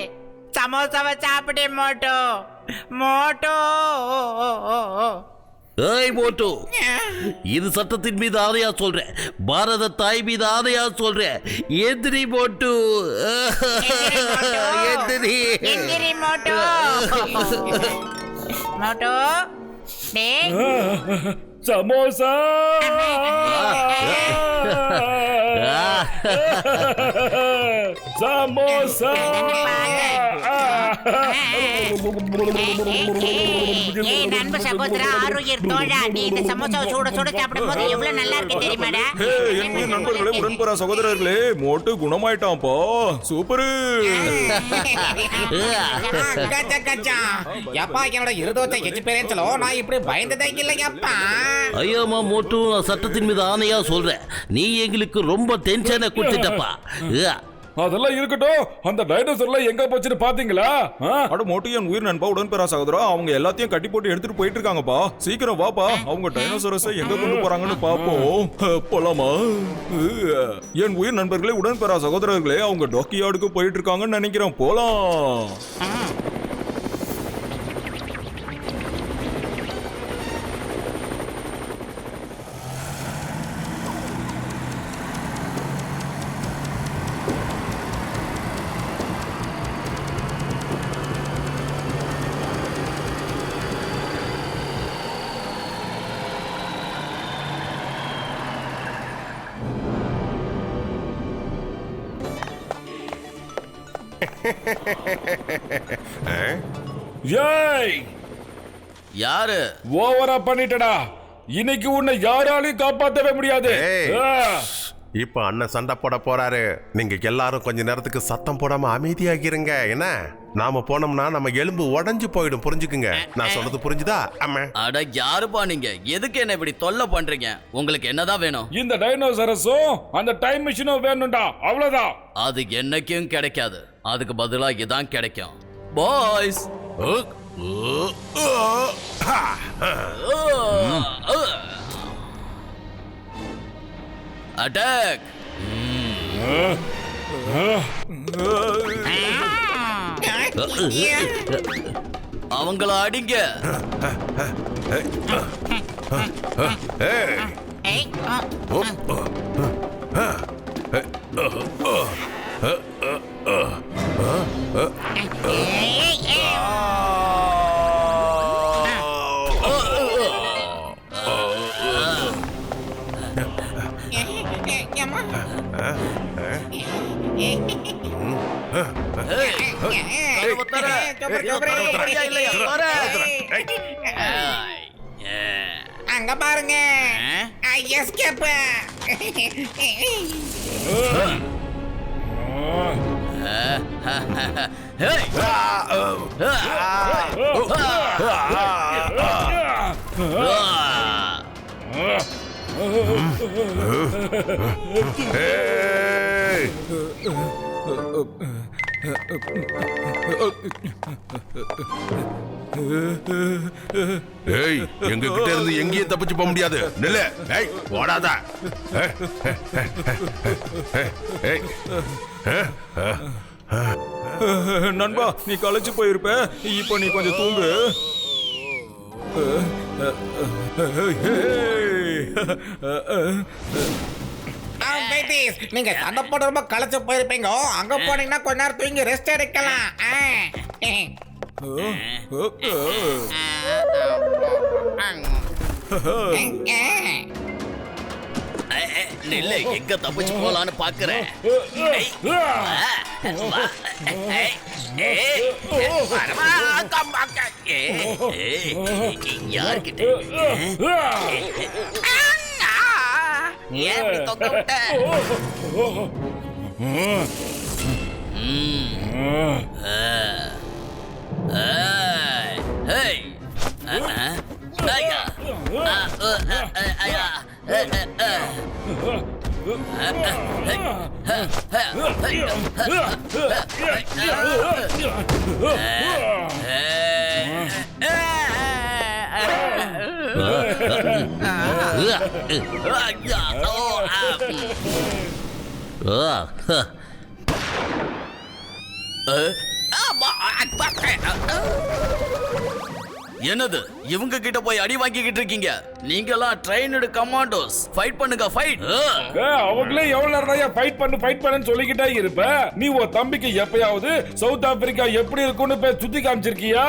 S10: சமோசாவை சாப்பிடு மோட்டோ. மோட்டோ
S7: ஏய் மோட்டு, இது சட்டத்தின் மீது ஆணையா சொல்றேன், பாரத தாய் மீது ஆணையா சொல்றேன். எந்திரி மோட்டு, எந்திரி.
S10: எந்திரி மோட்டு. மோட்டு டேய்
S3: சமோசா சமோசா.
S10: ஏய் நண்ப சகோதரா, ஆரோக்கிய தோழா, நீ இந்த சமோசாவை சுட சுட சாப்பிடும்போது எவ்வளவு நல்லா இருக்கு தெரியுமாடா?
S9: என் உயிர் நண்பர்களே, உடன்பெறா சகோதரர்களே, மோட்டு குணமாயிட்டான்ப்பா. சூப்பரு.
S11: கச்சா கச்சா எப்பா என்னோட இருதோச்சை எச்சு பேரேச்சலோ நான் இப்படி பயந்ததே இல்லையப்பா.
S7: ஐயோமா மோட்டு, நான் சட்டத்தின் மீது ஆணையா சொல்றேன், நீ எங்களுக்கு ரொம்ப டென்ஷனை கொடுத்துட்டப்பா.
S3: அதெல்லாம் இருக்கட்டும், அந்த டைனோசர்லாம் எங்க போச்சுன்னு பாத்தீங்களா?
S9: அட மோட்டு, என் உயிர் நண்பா, உடன்பெறா சகோதரா, அவங்க எல்லாத்தையும் கட்டி போட்டு எடுத்துட்டு போயிட்டு இருக்காங்கப்பா. சீக்கிரம் வாப்பா, அவங்க டைனோசரஸை எங்க கொண்டு போறாங்கன்னு பாப்போம். போலாமா? என் உயிர் நண்பர்களே, உடன்பெறா சகோதரர்களே, அவங்க டாக்கியார்டுக்கு போயிட்டு இருக்காங்கன்னு நினைக்கிறேன். போலாம்.
S3: ஏய்,
S4: யாரு
S3: ஓவரா பண்ணிட்டடா. இன்னைக்கு உன்னை யாராலையும் காப்பாற்றவே முடியாது.
S8: இப்ப அண்ணன் சண்டை போட போறாரு. நீங்க எல்லாரும் கொஞ்ச நேரத்துக்கு சத்தம் போடாம அமைதியாகிருங்க. என்ன, நாம போனோம்னா நம்ம எலும்பு உடைஞ்சு போயிடும். புரிஞ்சுக்குங்க, நான் சொல்றது புரிஞ்சுதா? அம்மா,
S4: அட யாருப்பா நீங்க? எதுக்கு என்ன இப்படி தொல்லை பண்றீங்க? உங்களுக்கு என்னதான் வேணும்?
S3: இந்த டைனோசரஸும் அந்த டைம் மிஷினும் வேணும்டா, அவ்வளவுதான்.
S4: அது என்னைக்கும் கிடைக்காது. அதுக்கு பதிலா இதான் கிடைக்கும். Boys, attack! அவங்கள அடிங்க.
S11: அங்க பாருங்க, எஸ்கேப்.
S8: ஏய், எங்க கிட்ட இருந்து எங்கேயும் தப்பிச்சு போக முடியாது. நில்லு. ஏய், ஓடாத.
S9: நண்பா, நீ களைச்சு போயிருப்ப. இப்ப நீ கொஞ்சம் தூங்கு.
S11: நீங்க சண்டை போட ரொம்ப களைச்சு போயிருப்பீங்க. அங்க போனீங்கன்னா கொஞ்ச நேரம் தூங்கி ரெஸ்ட் எடுக்கலாம்.
S4: நில்லை, எங்க தப்பிச்சு போலான்னு பாக்குறேன். யார்கிட்ட ஏன் இப்படி தொங்க விட்ட? என்னது இவங்க கிட்ட போய் அடி வாங்கிக்கிட்டு இருக்கீங்க? நீங்கலாம் ட்ரெயினடு கமாண்டோஸ். ஃபைட் பண்ணுங்க, ஃபைட்.
S3: அவங்களே எவ்வளவு நேரம் ஃபைட் பண்ணுன்னு சொல்லிக்கிட்டே இருப்ப. நீ உன் தம்பிக்கு எப்பயாவது சவுத் ஆப்பிரிக்கா எப்படி இருக்கும்னு போய் சுத்தி காமிச்சிருக்கியா?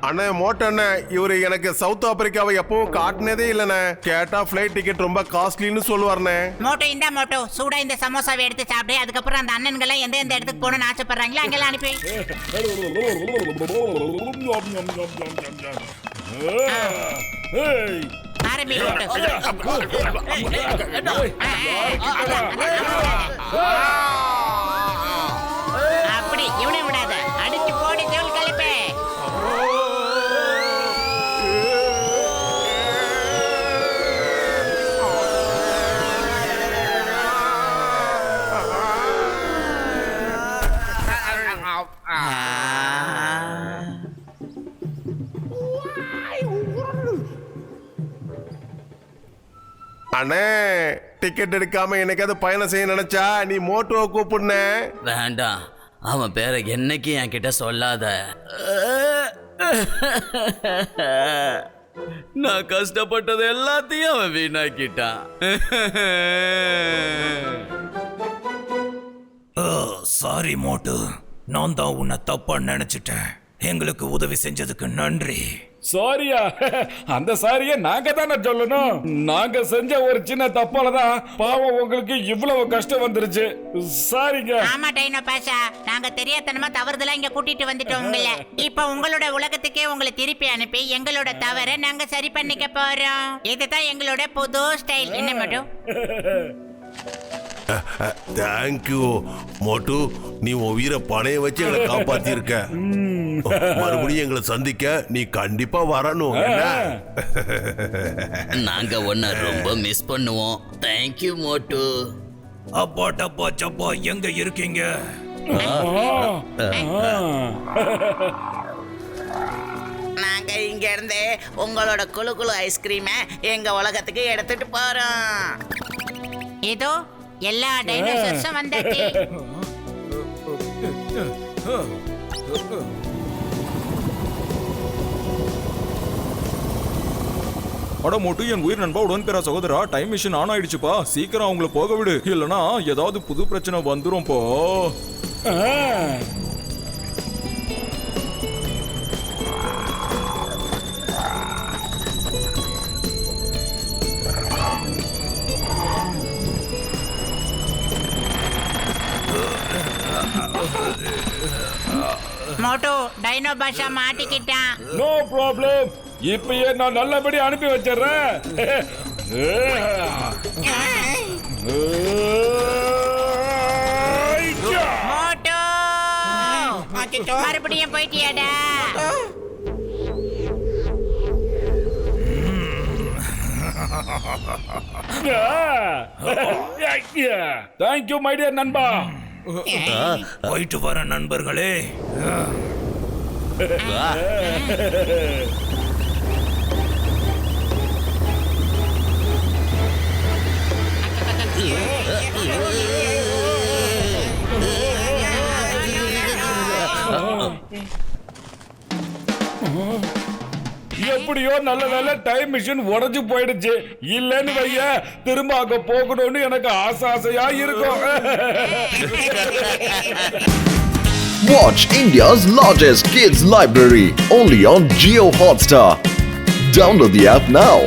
S8: அண்ணே மோட்டோ அண்ணே, இவரு எனக்கு சவுத் ஆப்பிரிக்காவை எப்பவும் காட்டினதே இல்லண்ணே. கேட்டா ஃபிளைட் டிக்கெட் ரொம்ப காஸ்ட்லின்னு சொல்லுவார்ண்ணே.
S10: மோட்டோ இந்த மோட்டோ சூடா இந்த சமோசாவை எடுத்து சாப்பிடு. அதுக்கப்புறம் அந்த அண்ணன்கள் எந்த இடத்துக்கு போகணும்னு ஆசைப்படுறாங்களோ அங்கெல்லாம் அனுப்பி. ஆரம்பி அப்படி இவனை விடாத, அடிச்சு போடி தோல் கலப்பே.
S8: அண்ணே டிக்கெட் எடுக்காம என்னைக்காவது பயணம் செய்ய நினைச்சா நீ மோட்டோவை கூப்பிடுன.
S4: வேண்டாம், அவன் பேரை என்னைக்கு என்கிட்ட சொல்லாத. நான் கஷ்டப்பட்டது எல்லாத்தையும் அவன் வீணாக்கிட்டான்.
S16: சாரி மோட்டு, நான் தான் உன்னை தப்பா நினைச்சிட்டேன். எங்களுக்கு உதவி செஞ்சதுக்கு நன்றி.
S3: சாரியா? அந்த சாரிய நாங்க தானே சொல்லணும். நாங்க செஞ்ச ஒரு சின்ன தப்பாலதான் பாவம் உங்களுக்கு இவ்வளவு கஷ்டம் வந்துருச்சு. சாரிங்க.
S10: ஆமா டைனோ பாஷா, நாங்க தெரியாதனமா தவறுதலா இங்க கூட்டிட்டு வந்துட்டோம் உங்களை. இப்ப உங்களோட உலகத்துக்கே உங்களை திருப்பி அனுப்பி எங்களோட தவறை நாங்க சரி பண்ணிக்க போறோம். இதுதான் எங்களோட புது ஸ்டைல். என்ன மட்டும்
S8: தேங்க்யூ மோட்டு, நீ உன் உயிரை பணைய வச்சு எங்களை காப்பாத்தி இருக்க. மறுபடியும் எங்களை சந்திக்க நீ கண்டிப்பா வரணும்.
S4: நாங்க உன்னை ரொம்ப மிஸ் பண்ணுவோம். தேங்க்யூ மோட்டு.
S16: அப்பா டப்பா சப்பா எங்க இருக்கீங்க?
S5: நாங்க இங்க இருந்து உங்களோட குளு குளு ஐஸ்கிரீமை எங்க உலகத்துக்கு எடுத்துட்டு போறோம்.
S10: ஏதோ எல்லா டைனோசர்ஸும் வந்தாச்சு.
S9: அட மோட்டு, என் உயிர் நண்பா உடன்பேரா சகோதரா, டைம் மிஷின் ஆன் ஆயிடுச்சுப்பா. சீக்கிரம் அவங்கள போக விடு, இல்லனா ஏதாவது புது பிரச்சனை வந்துரும் போ.
S10: மோட்டோ டைனோ பாஷா மாட்டிக்கிட்டான்.
S3: நோ ப்ராப்ளம், இப்பயே நான் நல்லபடி அனுப்பி வச்சிடுறேன்.
S10: மோட்டோ மறுபடியும் போயிட்டியாடா?
S3: தேங்க்யூ மை டியர் நண்பா.
S16: போயிட்டு வர நண்பர்களே.
S3: எப்படியோ நல்ல வேலை டைம் மிஷின் உடைஞ்சு போயிடுச்சு. இல்லன்னு வைய திரும்ப அங்க போகணும்னு எனக்கு ஆசையா இருக்கும்.
S2: Watch India's largest kids library only on Jio Hotstar. Download the app now.